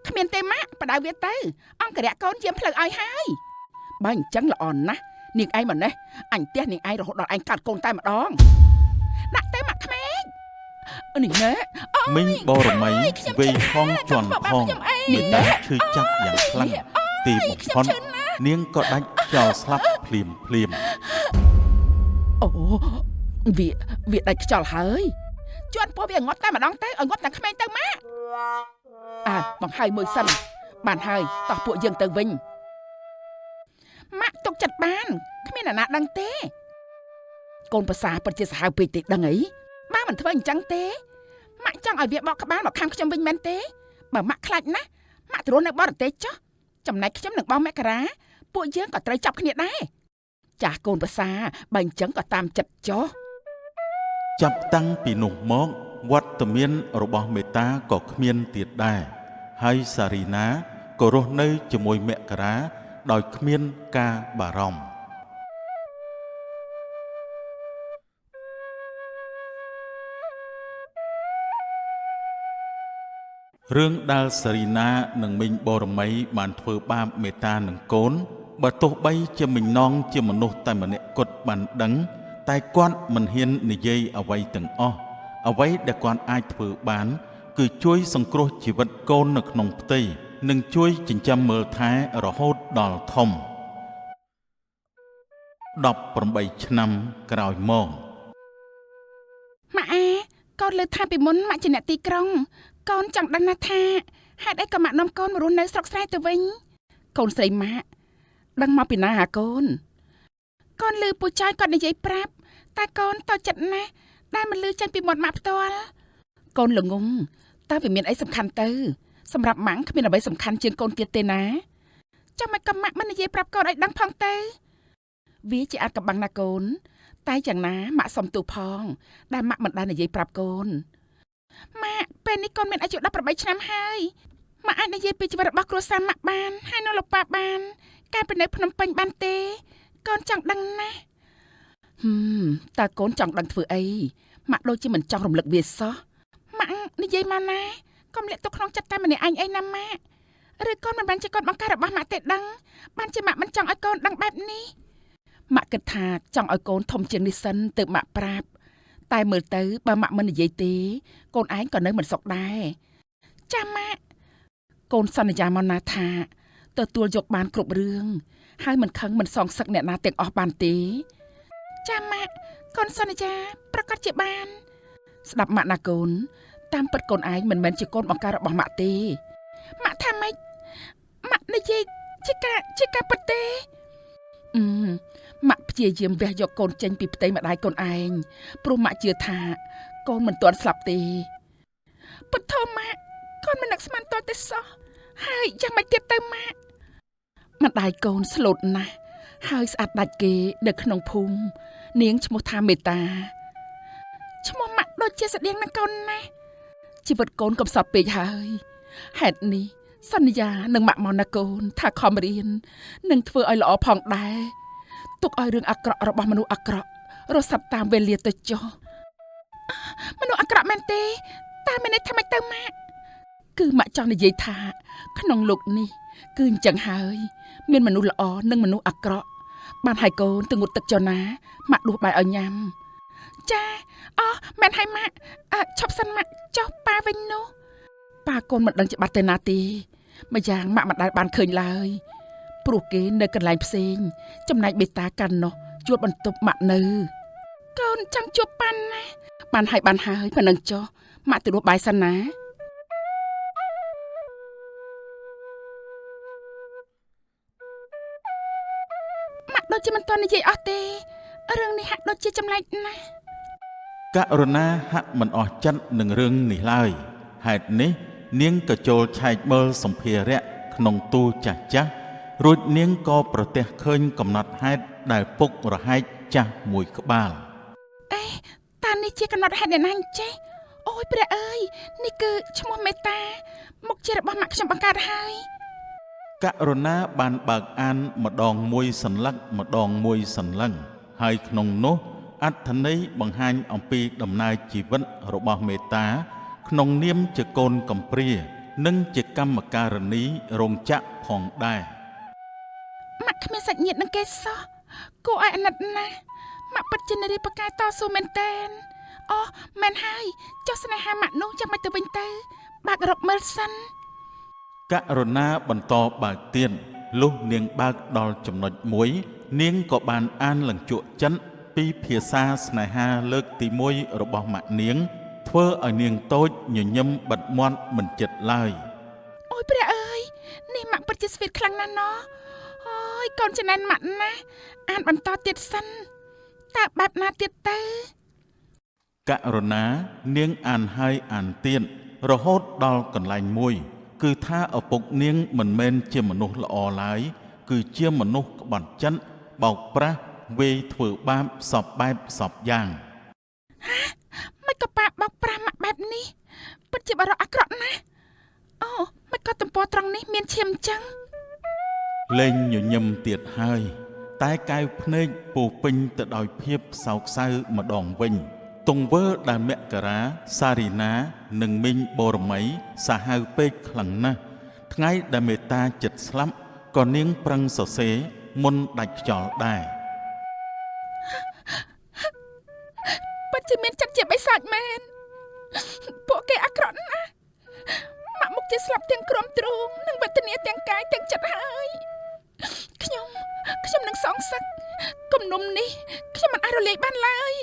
គ្មានទេម៉ាក់បដៅវាទៅអង្គរៈកូនយាមផ្លូវឲ្យហើយ បើអញ្ចឹងល្អណាស់នាងឯងមកនេះអញផ្ទះនាងឯងរហូតដល់ឯងកាត់កូនតែម្ដងដាក់ទៅមកក្មេងនេះណែមីងបរមីវេហងជន់ហងមេតាឈឺចាប់យ៉ាងខ្លាំងទីបំផុតនាងក៏ដាច់ចោលស្លាប់ភ្លាមអូវាដាច់ខ្យល់ហើយជន់ពោះវាងាប់តែម្ដងទៅឲ្យងាប់តែក្មេងទៅម៉ាក់បង្ហើយមួយសិនបានហើយតោះពួកយើងទៅវិញម៉ាក់ទុកចិត្តបានគ្មានអ្នកណាដឹងទេកូនប្រសាពិតជាសាហាវពេកទេដឹងអីបើមិនធ្វើអញ្ចឹងទេម៉ាក់ចង់ឲ្យវាបកក្បាលមកខាំខ្ញុំវិញមែនទេបើម៉ាក់ខ្លាចណាស់ម៉ាក់ទ្រាំនៅបរទេសចុះចំណែកខ្ញុំនឹងបងមករាពួកយើងក៏ត្រូវចាប់គ្នាដែរចាស់កូនប្រសាបើអញ្ចឹងក៏តាមចិត្តចុះចាប់តាំងពីនោះមកវត្តមានរបស់មេតាក៏គ្មានទៀតដែរហើយសារីណាក៏រស់នៅជាមួយមករាដោយគ្មានការបារម្ភរឿងដែលសារីណានិងមីងបរមីបានធ្វើបាបមេតានឹងកូនបើទោះបីជាមីងណងជាមនុស្សតែម្នាក់គត់បានដឹងតែគាត់មិនហ៊ាននិយាយអ្វីទាំងអស់អ្វីដែលគាត់អាចធ្វើបានគឺជួយសង្គ្រោះជីវិតកូននៅក្នុងផ្ទៃនិងជួយចិញ្ចឹមមើលថែរហូតដល់ធំ18ឆ្នាំក្រោយមកម៉ាក់កូនលើថាពីមុនម៉ាក់ជាអ្នកទីក្រុងកូនចង់ដឹងណាស់ថាហេតុអីក៏ម៉ាក់នាំកូនមករស់នៅស្រុកស្រែទៅវិញកូនស្រីម៉ាក់ដឹងមកពីណាហ่าកូនកូនឮពូចាយគាត់និយាយប្រាប់តែកូនតចិត្តណាស់ដែលមិនឮចេញពីមាត់ម៉ាក់ផ្ទាល់កូនល្ងងតើវាមានអីសំខាន់ទៅសម្រាប់ម៉ាក់គ្មានអ្វីសំខាន់ជាងកូនទៀតទេណាចាំមិនក៏ម៉ាក់មិននិយាយប្រាប់កូនឲ្យដឹងផងទៅវាជាអាចកំបាំងណាកូនតែយ៉ាងណាម៉ាក់សុំទោសផងដែលម៉ាក់មិនបាននិយាយប្រាប់កូនម៉ាក់ពេលនេះកូនមានអាយុ18ឆ្នាំហើយម៉ាក់អាចនិយាយពីជីវិតរបស់គ្រួសារម៉ាក់បានហើយនៅលោកប៉ាបានការពីនៅភ្នំពេញបានទេកូនចង់ដឹងណាស់តើកូនចង់ដឹងធ្វើអីម៉ាក់ដូចជាមិនចង់រំលឹកវាសោះម៉ាក់និយាយមកណាកុំលាក់ទុកក្នុងចិត្តតែម្នាក់ឯងអីណាម៉ាក់ឬកូនមិនបានជាកូនបង្ការរបស់ម៉ាក់ទេដឹងបានជាម៉ាក់មិនចង់ឲ្យកូនដឹងបែបនេះម៉ាក់គិតថាចង់ឲ្យកូនធំជាងនេះសិនទើបម៉ាក់ប្រាប់តែមើលទៅបើម៉ាក់មិននិយាយទេកូនឯងក៏នៅមិនសុខដែរចាម៉ាក់កូនសន្យាមកណាថាទទួលយកបានគ្រប់រឿងហើយមិនខឹងមិនសងសឹកអ្នកណាទាំងអស់បានទេចាម៉ាក់កូនសន្យាប្រកាសជាបានស្ដាប់ម៉ាក់ណាកូនតាមពិតកូនឯងមិនមែនជាកូនបង្ការរបស់ម៉ាក់ទេម៉ាក់ថាម៉េចម៉ាក់និយាយជាការពិតទេម៉ាក់ព្យាយាមវះយកកូនចេញពីផ្ទៃម្ដាយកូនឯងព្រោះម៉ាក់ជឿថាកូនមិនទាន់ស្លាប់ទេពុទ្ធម៉ាក់កូនមិននឹកស្មានតទេសោះហើយយ៉ាងម៉េចទៀតទៅម៉ាក់ម្ដាយកូនស្លូតណាស់ហើយស្អាតដាច់គេនៅក្នុងភូមិនាងឈ្មោះថាមេតាឈ្មោះម៉ាក់ដូចជាស្តៀងនឹងកូនណាស់ជីវិតកូនកំសត់ពេកហើយហេតុនេះសន្យានឹងម៉ាក់មកណាកូនថាខំរៀននឹងធ្វើឲ្យល្អផងដែរទុកឲ្យរឿងអាក្រក់របស់មនុស្សអាក្រក់រស់សាប់តាមវេលាទៅចុះមនុស្សអាក្រក់មែនទេតែមានន័យថាម៉េចទៅម៉ាក់គឺម៉ាក់ចង់និយាយថាក្នុងលោកនេះគឺអញ្ចឹងហើយមានមនុស្សល្អនិងមនុស្សអាក្រក់បានហើយកូនទៅងូតទឹកចុះណាម៉ាក់ដួសបាយឲ្យញ៉ាំចាមែនហើយម៉ាក់ឈប់សិនម៉ាក់ចុះប៉ាវិញនោះប៉ាកូនមិនដឹងច្បាស់ទៅណាទេម្យ៉ាងម៉ាក់មិនដែលបានឃើញឡើយព្រោះគេនៅកន្លែងផ្សេងចំណែកបេតាកាន់នោះជួលបន្ទប់ម៉ាក់នៅកូនចង់ជួបប៉ាណាបានហើយប៉ុណ្ណឹងចុះម៉ាក់ទៅដួសបាយសិនណាម៉ាក់ដូចជាមិនទាន់និយាយអស់ទេរឿងនេះហាក់ដូចជាចម្លែកណាស់ករុណាហាក់មិនអស់ចិត្តនឹងរឿងនេះឡើយហេតុនេះនាងក៏ចូលឆែកមើលសម្ភារៈក្នុងទូចាស់ចាស់រួចនាងក៏ប្រទះឃើញកំណត់ហេតុដែលពុករហែកចាស់មួយក្បាលតានេះជាកំណត់ហេតុអ្នកណាអញ្ចេះអូយព្រះអើយនេះគឺឈ្មោះមេតាមុខជារបស់ម៉ាក់ខ្ញុំបង្កើតហើយករុណាបានបើកអានម្ដងមួយសន្លឹកហើយក្នុងនោះអត្ថន័យបង្ហាញអំពីដំណើរជីវិតរបស់មេតាក្នុងនាមជាកូនកំព្រានិងជាកម្មការិនីរោងចក្រផងដែរ ម៉ាក់គ្មានសាច់ញាតិនឹងគេសោះគួរឲ្យអាណិតណាស់ម៉ាក់ពិតជានារីប្រកាយតស៊ូមែនតែនអូមែនហើយចុះស្នេហាម៉ាក់នោះចាំមិនទៅវិញទៅបើករកមើលសិន ករុណាបន្តបើកទៀតលុះនាងបើកដល់ចំណុចមួយនាងក៏បានអានលញ្ជក់ចិនពីភាសាស្នេហាលើកទី1របស់ម៉ាក់នាងធ្វើឲ្យនាងតូចញញឹមបិទមាត់មិនចិត្តឡើយ អូយព្រះអើយនេះម៉ាក់ពិតជាស្វីតខ្លាំងណាស់ណោះអូយកូនចំណែនម៉ាក់ណាអានបន្តទៀតសិនតើបែបណាទៀតទៅ ករុណានាងអានហើយអានទៀតរហូតដល់កន្លែងមួយគឺថាឪពុកនាងមិនមែនជាមនុស្សល្អឡើយគឺជាមនុស្សក្បត់ចិនបោកប្រាស់វេយធ្វើបាបសពបែបសពយ៉ាង មិនក៏ប៉ាបោកប្រាស់ម៉ាក់បែបនេះពិតជាបារម្ភអាក្រក់ណាស់អូមិនក៏ទំព័រត្រង់នេះមានឈាមចឹង លេងញញឹមទៀតហើយតែកែវភ្នែកពោពេញទៅដោយភាពសោកសៅម្ដងវិញទង្វើដែលមករាសារីណានិងមីងបូរមីសាហាវពេកខ្លាំងណាស់ថ្ងៃដែលមេតាចិត្តស្លាប់ក៏នាងប្រឹងសរសេរមុនដាច់ខ្យល់ដែរ ពិតជាមានចិត្តជាបិសាចមែនពួកគេអាក្រក់ណាស់ម៉ាក់មុខជាស្លាប់ទាំងក្រុមទ្រូងនិងវេទនាទាំងកាយទាំងចិត្តហើយខ្ញុំនឹងសងសឹកគំនុំនេះខ្ញុំមិនអាចរលាយបានឡើយ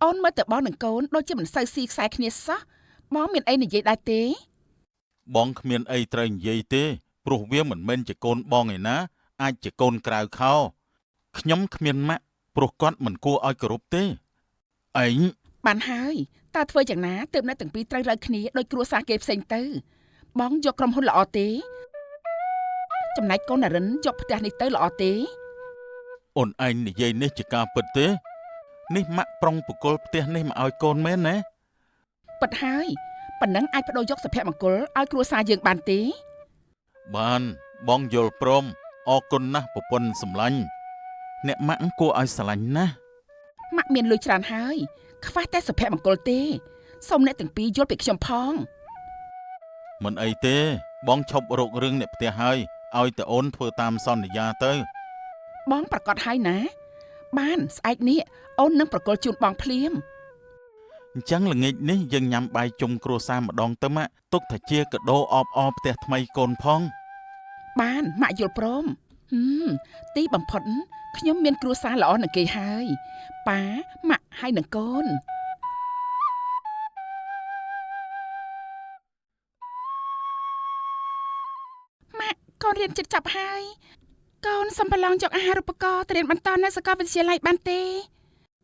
អូនមើលទៅបងនឹងកូនដូចជាមិនសូវស៊ីខ្សែគ្នាសោះបងមានអីនិយាយដែរទេ បងគ្មានអីត្រូវនិយាយទេព្រោះវាមិនមែនជាកូនបងឯណាអាចជាកូនក្រៅខោខ្ញុំគ្មានម៉ាក់ព្រោះគាត់មិនគួរឲ្យគោរពទេឯង បានហើយតើធ្វើយ៉ាងណាទើបអ្នកទាំងពីរត្រូវរើគ្នាដោយគ្រួសារគេផ្សេងទៅបងយកក្រុមហ៊ុនល្អទេចំណែកកូននរិនយកផ្ទះនេះទៅល្អទេ អូនឯងនិយាយនេះជាការពិតទេនេះម៉ាក់ប្រុងបកុលផ្ទះនេះមកឲ្យកូនមែនណា ពិតហើយប៉ុណ្ណឹងអាចបដូរយកសុភមង្គលឲ្យគ្រួសារយើងបានទេ បានបងយល់ព្រមអរគុណណាស់ប្រពន្ធសម្លាញ់អ្នកម៉ាក់គួរឲ្យស្រឡាញ់ណាស់ ម៉ាក់មានលុយច្រើនហើយខ្វះតែសុភមង្គលទេសូមអ្នកទាំងពីរយល់ពីខ្ញុំផង មិនអីទេបងឈប់រករឿងអ្នកផ្ទះហើយឲ្យតែអូនធ្វើតាមសន្យាទៅ បងប្រកាសហើយណាបានស្អែកនេះអូននឹងប្រកល់ជូនបងភ្លាម អញ្ចឹងល្ងាចនេះយើងញ៉ាំបាយជុំគ្រួសារម្ដងទៅម៉ាក់ទុកថាជាកាដូអបអរផ្ទះថ្មីកូនផង បានម៉ាក់យល់ព្រមទីបំផុតខ្ញុំមានគ្រួសារល្អនឹងគេហើយប៉ាម៉ាក់ហើយនឹងកូនម៉ាក់កូនរៀនជិតចប់ហើយកូនសំប្រឡងយកអាហារូបករណ៍ទៅរៀនបន្តនៅសាកលវិទ្យាល័យបានទេ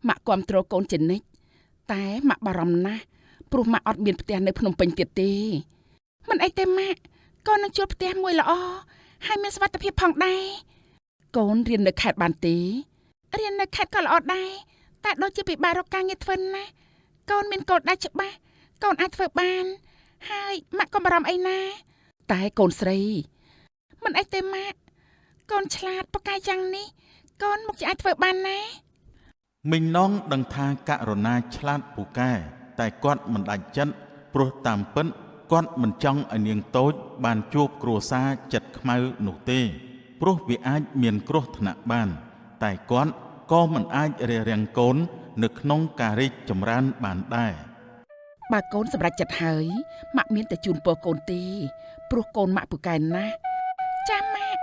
ម៉ាក់គាំទ្រកូនជានិច្ចតែម៉ាក់បារម្ភណាស់ព្រោះម៉ាក់អត់មានផ្ទះនៅភ្នំពេញទៀតទេមិនអីទេម៉ាក់កូននឹងជួលផ្ទះមួយល្អហើយមានសុវត្ថិភាពផងដែរកូនរៀននៅខេត្តបានទេរៀននៅខេត្តក៏ល្អដែរតែដូចជាពិបាករកការងារធ្វើណាកូនមានគោលដៅច្បាស់កូនអាចធ្វើបានហើយម៉ាក់កុំបារម្ភអីណាតែកូនស្រីមិនអីទេម៉ាក់កូនឆ្លាតប៉ាកែយ៉ាងនេះកូនមុខជាអាចធ្វើបានណា មីងណងដឹងថាករុណាឆ្លាតពូកែតែគាត់មិនដាច់ចិត្តព្រោះតាមពិតគាត់មិនចង់ឲ្យនាងតូចបានជួបគ្រួសារចិត្តខ្មៅនោះទេព្រោះវាអាចមានគ្រោះថ្នាក់បានតែគាត់ក៏មិនអាចរារាំងកូននៅក្នុងការរីកចម្រើនបានដែរ បើកូនសម្រេចចិត្តហើយម៉ាក់មានតែជូនពរកូនទេព្រោះកូនម៉ាក់ពូកែណាស់ចាម៉ាក់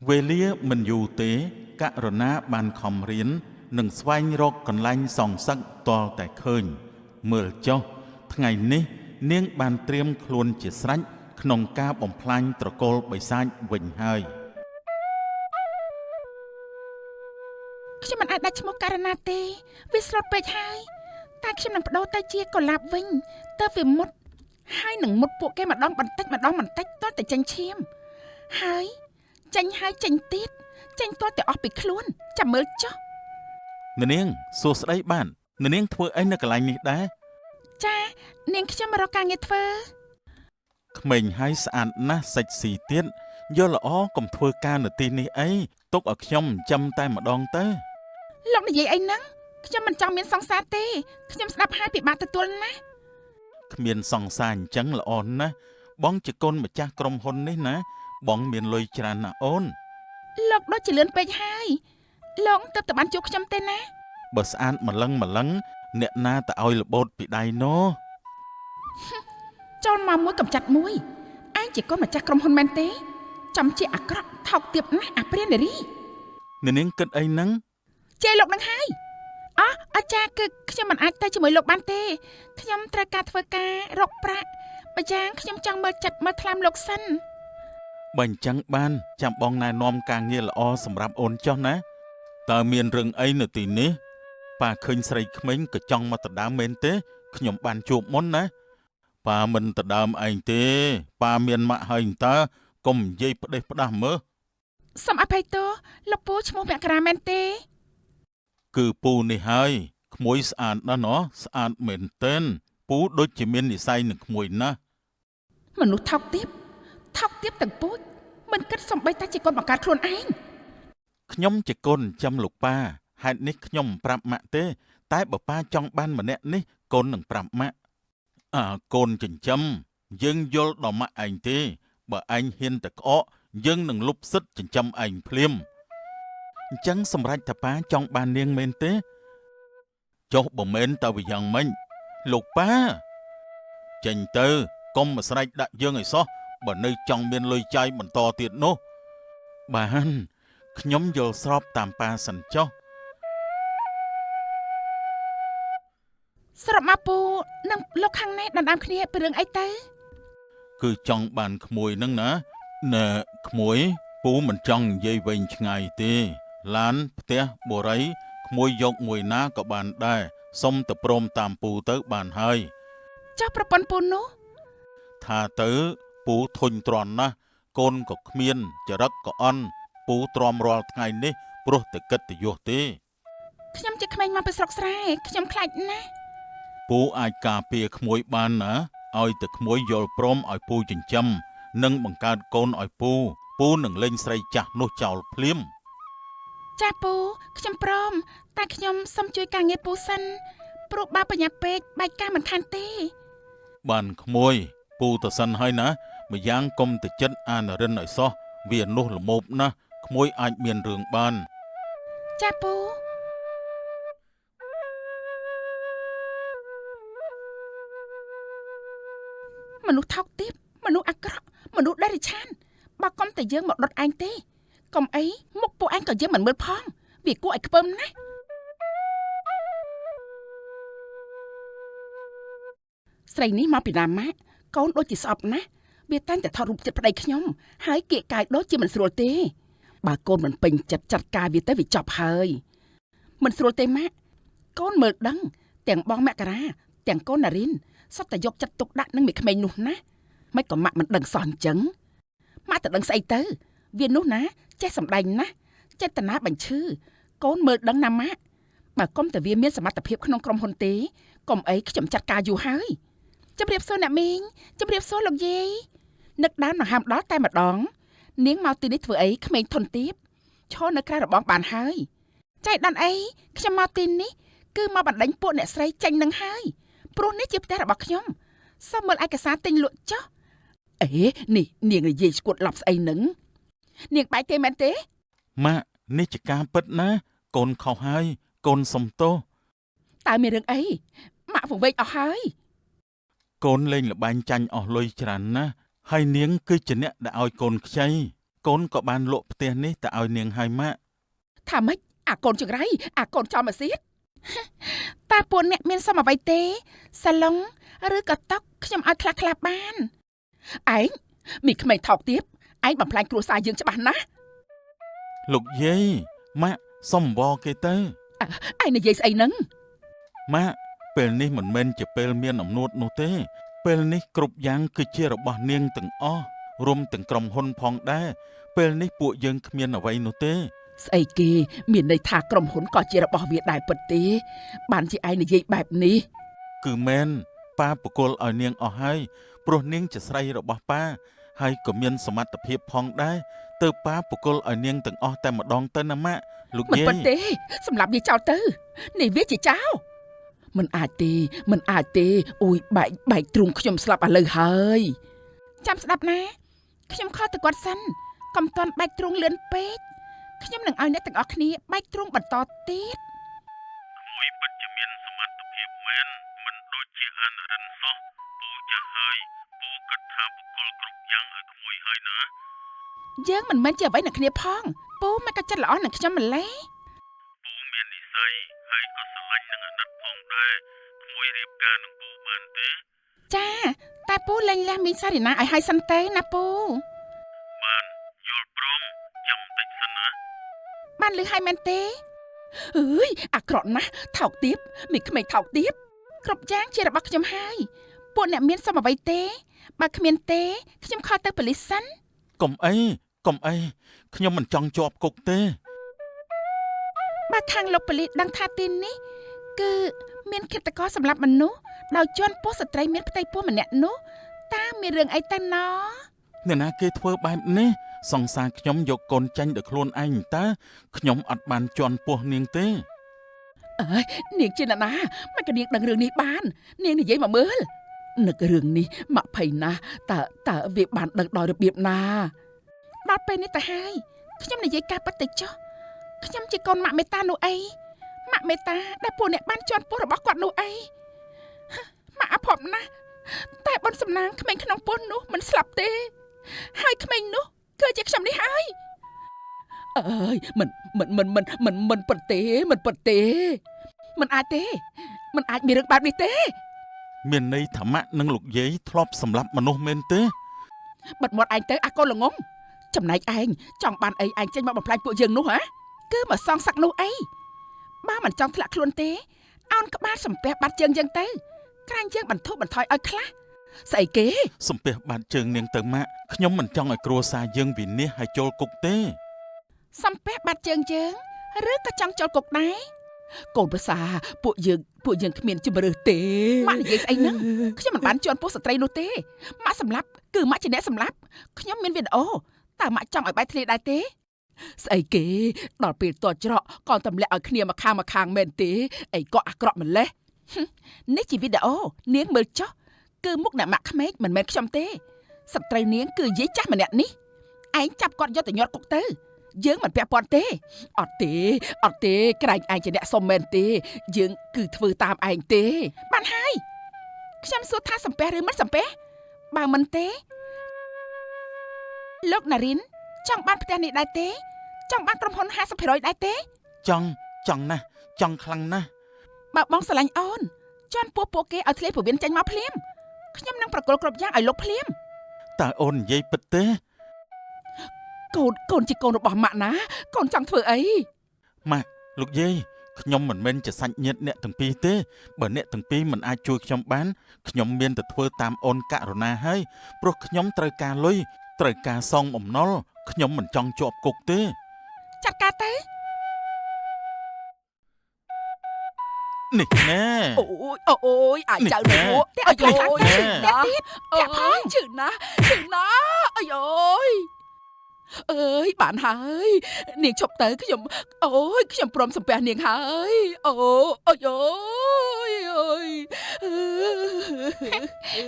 វេលាមិនយូរទេករុណាបានខំរៀននិងស្វែងរកកន្លែងសងសឹកទាល់តែឃើញមើលចុះថ្ងៃនេះនាងបានត្រៀមខ្លួនជាស្រេចក្នុងការបំផ្លាញត្រកូលបិសាចវិញហើយ ខ្ញុំមិនអាចដាច់ឈ្មោះករណាទេវាស្លុតពេកហើយតែខ្ញុំនឹងបដូរទៅជាកុលាបវិញតើវាមុតហើយនឹងមុតពួកគេម្ដងបន្តិចម្ដងបន្តិចតតែចេញឈាមហើយចេញទៀតចេញតតែអស់ពីខ្លួនចាំមើលចុះ នាងសួស្ដីបាននាងធ្វើអីនៅកន្លែងនេះដែរ ចានាងខ្ញុំមករកការងារធ្វើ ក្មេងហើយស្អាតណាស់សាច់ស៊ីទៀតយកល្អកុំធ្វើការនៅទីនេះអីទុកឲ្យខ្ញុំចិញ្ចឹមតែម្ដងទៅ លោកនិយាយអីហ្នឹងខ្ញុំមិនចង់មានសង្សារទេខ្ញុំស្ដាប់ហើយពិបាកទទួលណាស់ គ្មានសង្សារអញ្ចឹងល្អណាស់បងជាកូនម្ចាស់ក្រុមហ៊ុននេះណាបងមានលុយច្រើនណាស់អូន លោកដូចជាលឿនពេកហើយលោកទៅបានជួបខ្ញុំទេណា បើស្អាតម្លឹងអ្នកណាទៅឲ្យលបោតពីដៃណូ ចូលមកមួយកំចាត់មួយឯងជាកូនម្ចាស់ក្រុមហ៊ុនមែនទេចំជាអាក្រក់ថោកទាបណាស់អាព្រានារី អ្នកនាងគិតអីហ្នឹង ជេរលោកនឹងហើយអាចារ្យគឺខ្ញុំមិនអាចទៅជាមួយលោកបានទេខ្ញុំត្រូវការធ្វើការរកប្រាក់បើយ៉ាងខ្ញុំចង់មើលចិត្តមើលថ្លើមលោកសិន បើអញ្ចឹងបានចាំបងណែនាំការងារល្អសម្រាប់អូនចុះណាតើមានរឿងអីនៅទីនេះប៉ាឃើញស្រីក្មេងក៏ចង់មកដណ្ដើមមែនទេខ្ញុំបានជួបមុនណាប៉ាមិនដណ្ដើមឯងទេប៉ាមានម៉ាក់ហើយតើកុំនិយាយផ្ដេសផ្ដាស់មើល សូមអភ័យទោសលោកពូឈ្មោះមករាមែនទេ គឺពូនេះហើយក្មួយស្អាតណាស់ណោះស្អាតមែនទែនពូដូចជាមាននិស្ស័យនឹងក្មួយណាស់ មនុស្សថោកទាបទាំងពូជមិនគិតសំបីតែជាកូនបង្កើតខ្លួនឯង ខ្ញុំជាកូនចិញ្ចឹមលោកប៉ាហេតុនេះខ្ញុំមិនប្រាប់ម៉ាក់ទេតែបើប៉ាចង់បានម្នាក់នេះកូននឹងប្រាប់ម៉ាក់កូនចិញ្ចឹមយើងយល់ដល់ម៉ាក់ឯងទេបើឯងហ៊ានតែក្អកយើងនឹងលុបសិទ្ធចិញ្ចឹមឯងភ្លាមអញ្ចឹងសម្រាប់តាប៉ាចង់បាននាងមែនទេចុះបើមែនតើវាយ៉ាងម៉េចលោកប៉ាចេញទៅកុំមកស្រែកដាក់យើងឲ្យសោះបើនៅចង់មានលុយចាយបន្តទៀតនោះបានខ្ញុំយល់ស្របតាមប៉ាសិនចុះ សរុបមកពូនិងលោកខាងនេះដណ្ដើមគ្នាពីរឿងអីទៅ គឺចង់បានក្មួយហ្នឹងណាណែក្មួយពូមិនចង់និយាយវែងឆ្ងាយទេឡានផ្ទះបូរីក្មួយយកមួយណាក៏បានដែរសុំទៅព្រមតាមពូទៅបានហើយ ចុះប្រពន្ធពូនោះ ថាទៅពូធុញទ្រាន់ណាស់កូនក៏គ្មានចរិតក៏អន់ពូទ្រាំរាល់ថ្ងៃនេះព្រោះតែគិតទៅយោះទេ ខ្ញុំជាក្មេងមកពីស្រុកស្រែខ្ញុំខ្លាចណាស់ ពូអាចការពារក្មួយបានណាឲ្យតែក្មួយយល់ព្រមឲ្យពូចិញ្ចឹមនិងបង្កើតកូនឲ្យពូនឹងលេងស្រីចាស់នោះចោលភ្លាម ចាពូខ្ញុំព្រមតែខ្ញុំសូមជួយការងារពូសិនព្រោះបើបញ្ញាពេកបែកការមិនខានទេ បានក្មួយពូទៅសិនហើយណាម្យ៉ាងកុំទៅចិត្តអានរិនឲ្យសោះវានោះល្មោបណាស់ក្មួយអាចមានរឿងបាន ចាពូ មនុស្សថោកទាបមនុស្សអាក្រក់មនុស្សដេរិឆានបើកុំតែយើងមកដុតឯងទេកុំអីមុខពួកឯងក៏យើងមិនមើលផងវាគួរឲ្យខ្ពើមណាស់ស្រីនេះមកពីណាម៉ាក់កូនដូចជាស្អប់ណាស់វាតែងតែថតរូបចិត្តប្តីខ្ញុំហើយគៀកកាយដូចជាមិនស្រួលទេបើកូនមិនពេញចិត្តចាត់ការវាទៅវាចប់ហើយមិនស្រួលទេម៉ាក់កូនមើលដឹងទាំងបងមករាទាំងកូនណារិនសុទ្ធតែយកចិត្តទុកដាក់នឹងមេក្មេងនោះណាមិនក៏ម៉ាក់មិនដឹងសោះអញ្ចឹងម៉ាក់ទៅដឹងស្អីទៅវានោះណាចេះសម្ដែងណាចេតនាបញ្ឈឺកូនមើលដឹងណាម៉ាក់បើកុំតែវាមានសមត្ថភាពក្នុងក្រុមហ៊ុនទេកុំអីខ្ញុំចាត់ការយូរហើយជម្រាបសួរអ្នកមីងជម្រាបសួរលោកយាយនឹកដើមដង្ហើមដល់តែម្ដងនាងមកទីនេះធ្វើអីក្មេងធន់ទាបឈរនៅក្រៅរបងបានហើយចៃដន្យអីខ្ញុំមកទីនេះគឺមកបណ្ដេញពួកអ្នកស្រីចេញនឹងហើយព្រោះនេះជាផ្ទះរបស់ខ្ញុំសូមមើលឯកសារទិញលក់ចុះអេនេះនាងនិយាយស្គួតឡប់ស្អីនឹងនាងបែកទេមែនទេ ម៉ាក់នេះជាការពិតណាកូនខុសហើយកូនសុំទោស តើមានរឿងអីម៉ាក់វង្វេងអស់ហើយក ូនលេងល្បែងចាញ់អស់លុយច្រើនណាស់ហើយនាងគឺជាអ្នកដែលឲ្យកូនខ្ចីកូនក៏បានលក់ផ្ទះនេះទៅឲ្យនាងហើយម៉ាក់ ថាម៉េចអាកូនចង្រៃអាកូនចំអាសៀតតើពួកអ្នកមានសមអ្វីទេសាឡុងឬក៏តុកខ្ញុំឲ្យខ្លះបានឯងមីក្មេងថោកទាបឯងបំផ្លាញគ្រួសារយើងច្បាស់ណាស់ លោកយាយម៉ាក់សុំអង្វរគេទៅ ឯងនិយាយស្អីហ្នឹង ម៉ាក់ពេលនេះមិនមែនជាពេលមានអំណួតនោះទេពេលនេះគ្រប់យ៉ាងគឺជារបស់នាងទាំងអស់រួមទាំងក្រុមហ៊ុនផងដែរពេលនេះពួកយើងគ្មានអ្វីនោះទេ ស្អីគេមានន័យថាក្រុមហ៊ុនក៏ជារបស់វាដែរពិតទេបានជាឯងនិយាយបែបនេះ គឺមែនប៉ាបកលឲ្យនាងអស់ហើយព្រោះនាងជាស្រីរបស់ប៉ាហើយក៏មានសមត្ថភាពផងដែរទើបប៉ាបកលឲ្យនាងទាំងអស់តែម្ដងទៅណាម៉ាក់ លោក មិន យា ពិត យ ទេសម្រាប់វាចោលទៅនេះវាជាចោលមិនអាចទេអូយបែកទ្រូងខ្ញុំស្លាប់ឥឡូវហើយចាំស្ដាប់ណាខ្ញុំខកទៅគាត់សិនកុំតន់បែកទ្រូងលឿនពេកខ្ញុំនឹងឲ្យអ្នកទាំងអស់គ្នាបែកទ្រូងបន្តទៀត មួយពិតជាមានសមត្ថភាពមែនមិនដូចជាអានរិនសោះពូចាស់ហើយពូគិតថាបុគ្គលគ្រប់យ៉ាងឲ្យក្មួយហើយណា យើងមិនមែនជាអ្វីនឹងគ្នាផងពូមិនក៏ចិត្តល្អនឹងខ្ញុំម្ល៉េះ ពូមាននិស្ស័យហើយក៏ស្រឡាញ់នឹងអាណិតផងដែរក្មួយរៀបការនឹងពូបានទេ ចាតែពូលែងលះមីងសារីណាឲ្យហើយសិនទៅណាពូ បានយល់ព្រមចាំតិចសិនណា បានលឺហើយមែនទេអើយអាក្រក់ណាស់ថោកទាបមីក្មេងថោកទាបគ្រប់យ៉ាងជារបស់ខ្ញុំហើយពួកអ្នកមានសមអ្វីទេបើគ្មានទេខ្ញុំខកទៅប៉ូលីសសិនក ុំអីខ្ញុំមិនចង់ជាប់គុកទេ បើខាងលោកប៉ូលីសដឹងថាទីនេះគឺមានឃាតករសម្លាប់មនុស្សដោយជន់ពោះស្ត្រីមានផ្ទៃពោះម្នាក់នោះតើមានរឿងអីទៅណោ អ្នកណាគេធ្វើបែបនេះសង្សារខ្ញុំយកកូនចាញ់ដោយខ្លួនឯងតើខ្ញុំអត់បានជន់ពោះនាងទេ អើយនាងជាអ្នកណាមិនក៏នាងដឹងរឿងនេះបាននាងនិយាយមកមើលនឹករឿងនេះមកភ័យណាស់តើវាបានដឹងដោយរបៀបណាដល់ពេលនេះទៅហើយខ្ញុំនិយាយការពិតទៅចុះខ្ញុំជាកូនម៉ាក់មេតានោះអីម៉ាក់មេតាដែលពួកអ្នកបានជន់ពោះរបស់គាត់នោះអីម៉ាក់អភ័ព្វណាស់តែបុនសំណាងក្មេងក្នុងពោះនោះមិនស្លាប់ទេហើយក្មេងនោះគឺជាខ្ញុំនេះហើយអើយមិនពិតទេមិនអាចមានរឿងបែបនេះទេ មានន័យថាម៉ាក់និងលោកយាយធ្លាប់សម្លាប់មនុស្សមែនទេ បិទមាត់ឯងទៅអាកូនល្ងងចំណែកឯងចង់បានអីឯងចេញមកបំផ្លាញពួកយើងនោះហ៎គឺមកសងសឹកនោះអីបើមិនចង់ធ្លាក់ខ្លួនទេអោនក្បាលសំពះបាត់ជើងយើងទៅក្រាញ់យើងបន្ធូរបន្ថយឲ្យខ្លះស្អីគេ សំពះបាតជើងនាងទៅម៉ាក់ខ្ញុំមិនចង់ឲ្យគ្រួសារយើងវិនាសហើយចូលគុកទេ សំពះបាត់ជើងយើងឬក៏ចង់ចូលគុកដែរកូនប្រសាពួកយើងគ្មានជំរឿទេម៉ាក់និយាយស្អីហ្នឹងខ្ញុំមិនបានជន់ពោះស្ត្រីនោះទេម៉ាក់សម្លាប់គឺម៉ាក់ជាអ្នកសម្លាប់ខ្ញុំមានវីដេអូតើម៉ាក់ចង់ឲ្យបែកធ្លាយដែរទេស្អីគេដល់ពេលតច្រកក៏ទម្លាក់ឲ្យគ្នាមកខាងមែនទេអីក៏អាក្រក់ម្លេះនេះជាវីដេអូនាងមើលចុះគឺមុខអ្នកម៉ាក់ក្មេកមិនមែនខ្ញុំទេសត្រូវនាងគឺយាយចាស់ម្នាក់នេះឯងចាប់គាត់យកទៅញាត់គុកទៅយើងមិនពាក់ព័ន្ធទេអត់ទេក្រែងឯងជាអ្នកសុំមែនទេយើងគឺធ្វើតាមឯងទេបានហើយខ្ញុំសួរថាសំពះឬមិនសំពះបើមិនទេលោកណារិនចង់បានផ្ទះនេះដែរទេចង់បានក្រុមហ៊ុន 50% ដែរទេ ចង់ណាស់ចង់ខ្លាំងណាស់ បើបងស្រឡាញ់អូនជន់ពួកគេឲ្យធ្លាយពវៀនចេញមកភ្លាមខ្ញុំនឹងប្រកល់គ្រប់យ៉ាងឲ្យលោកភ្លាម តើអូននិយាយពិតទេ កូនជាកូនរបស់ម៉ាក់ណាកូនចង់ធ្វើអី ម៉ាក់លោកយាយខ្ញុំមិនមែនជាសាច់ញាតិអ្នកទាំងពីរទេបើអ្នកទាំងពីរមិនអាចជួយខ្ញុំបានខ្ញុំមានតែធ្វើតាមអូនករុណាហើយព្រោះខ្ញុំត្រូវការលុយត្រូវការសងបំណុលខ្ញុំមិនចង់ជាប់គុកទេ ចាត់ការទៅ នេះណែ អូយអាចចៅនោះតែឲ្យខ្លាំងទៅតែទៀតតែផងជឿណាអាយអើយបានហើយនាងឈប់ទៅខ្ញុំព្រមសំពះនាងហើយអូយ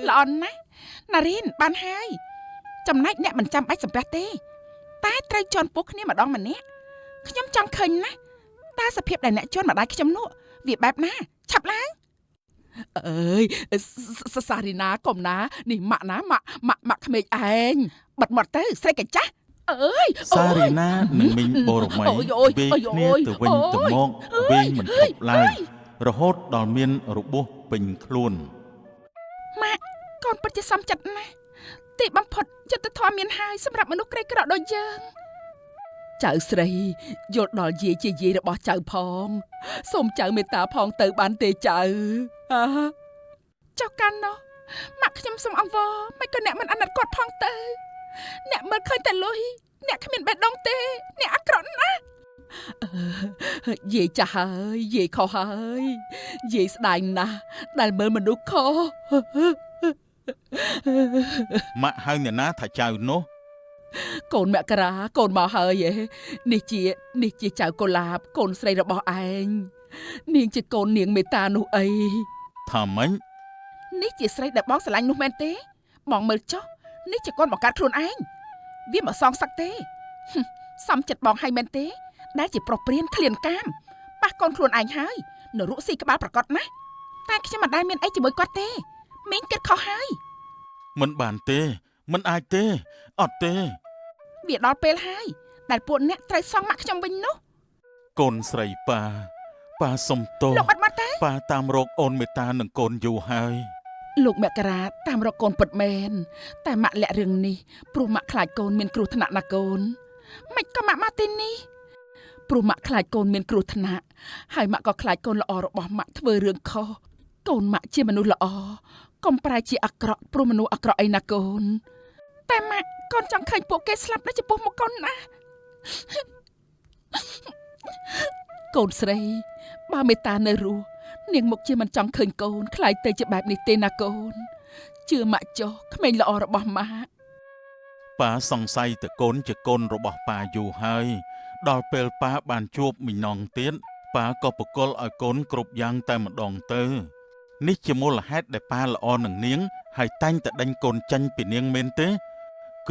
ល្អណាស់ណារិនបានហើយចំណែកអ្នកមិនចាំបាច់សំពះទេតែត្រូវជន់ពោះគ្នាម្ដងម្នាក់ខ្ញុំចង់ឃើញណាតើសភាពដែលអ្នកជន់ម្ដាយខ្ញុំនោះវាបែបណាឆាប់ឡើងអើយសារីណាកុំណានេះម៉ាក់ណាម៉ាក់ក្មេកឯងបិទមាត់ទៅស្រែកកញ្ចាស់អើយ សារីណានិងមីងបូរមីពេលគ្នាទៅវិញទៅមកវិញមិនឈប់ឡើយរហូតដល់មានរបួសពេញខ្លួនម៉ាក់កូនពិតជាសំចិត្តណាស់ទីបំផុតយុត្តិធម៌មានហើយសម្រាប់មនុស្សក្រីក្រដូចយើងចៅស្រីយល់ដល់យាយជាយាយរបស់ចៅផងសូមចៅមេត្តាផងទៅបានទេចៅចុះកាន់នោះម៉ាក់ខ្ញុំសូមអង្វរមិនក៏អ្នកមិនអាណិតគាត់ផងទៅអ្នកមើលឃើញតែលុយអ្នកគ្មានបេះដូងទេអ្នកអាក្រក់ណាស់យាយចាស់ហើយយាយខុសហើយយាយស្ដាយណាស់ដែលមើលមនុស្សខុស ម៉ាក់ហៅអ្នកណាថាចៅនោះ កូនមករាកូនមកហើយនេះជាចៅកុលាបកូនស្រីរបស់ឯងនាងជាកូននាងមេតានោះអី ថាម៉េច នេះជាស្រីដែលបងស្រឡាញ់នោះមែនទេបងមើលចុះនេះជាកូនបង្កើតខ្លួនឯងវាមិនសងសឹកទេសំចិត្តបងឲ្យមែនទេដែលជាប្រុសព្រានឃ្លានកាមប៉ះកូនខ្លួនឯងហើយនរកស៊ីក្បាលប្រកបណាស់តែខ្ញុំមិនដែលមានអីជាមួយគាត់ទេមីងគិតខុសហើយ មិនបានទេមិនអាចទេអត់ទេ វាដល់ពេលហើយដែលពួកអ្នកត្រូវសងម៉ាក់ខ្ញុំវិញនោះ កូនស្រីប៉ាសុំទោស លោកអត់មកទេ ប៉ាតាមរកអូនមេតានឹងកូនយូរហើយ លោកមករាតាមរកកូនពិតមែនតែម៉ាក់លាក់រឿងនេះព្រោះម៉ាក់ខ្លាចកូនមានគ្រោះថ្នាក់ណាកូនមិនក៏ម៉ាក់មកទីនេះព្រោះម៉ាក់ខ្លាចកូនមានគ្រោះថ្នាក់ហើយម៉ាក់ក៏ខ្លាចកូនល្អរបស់ម៉ាក់ធ្វើរឿងខុសកូនម៉ាក់ជាមនុស្សល្អកុំប្រែជាអាក្រក់ព្រោះមនុស្សអាក្រក់អីណាកូនតែម៉ាក់កូនចង់ឃើញពួកគេស្លាប់នៅចំពោះមុខកូនណាកូនស្រីបើមេតានៅរស់នាងមុខជាមិនចង់ឃើញកូនខ្លាយទៅជាបែបនេះទេណាកូនជឿម៉ាក់ចុះក្មេងល្អរបស់ម៉ាក់ ប៉ាសង្ស័យតែកូនជាកូនរបស់ប៉ាយូរហើយដល់ពេលប៉ាបានជួបមីណងទៀតប៉ាក៏បកលឲ្យកូនគ្រប់យ៉ាងតែម្ដងទៅនេះជាមូលហេតុដែលប៉ាល្អនឹងនាងហើយតែងតែដេញកូនចាញ់ពីនាងមែនទេ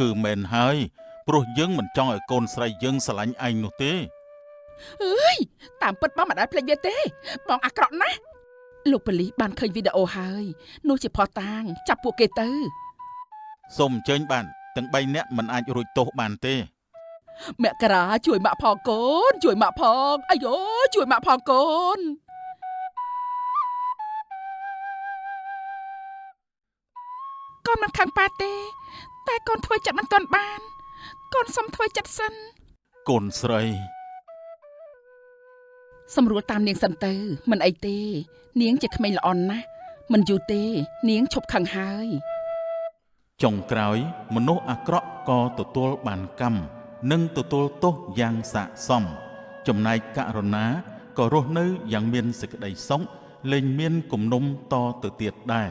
គឺមែនហើយព្រោះយើងមិនចង់ឲ្យកូនស្រីយើងស្រឡាញ់ឯងនោះទេ អើយតាមពិតបងមិនដែលភ្លេចវាទេបងអាក្រក់ណាស់លោកប៉ូលីសបានឃើញវីដេអូហើយនោះជាភស្តុតាងចាប់ពួកគេទៅ សូមអញ្ជើញបានទាំង3នាក់មិនអាចរួចទោសបានទេ មករាជួយម៉ាក់ផងកូនជួយម៉ាក់ផងអាយូជួយម៉ាក់ផងកូនកូនមិនខាងប៉ាទេតែកូនធ្វើចិត្តមិនទាន់បានកូនសុំធ្វើចិត្តសិនក ូនស្រី សម្រួលតាមនាងសិនទៅមិនអីទេនាងជាក្មេងល្អណាស់មិនយូរទេនាងឈប់ខឹងហើយ ចុងក្រោយមនុស្សអាក្រក់ក៏ទទួលបានកម្មនិងទទួលទោសយ៉ាងស័ក្តិសមចំណែកករុណាក៏រស់នៅយ៉ាងមានសេចក្តីសុខលែងមានគំនុំតទៅទៀតដែរ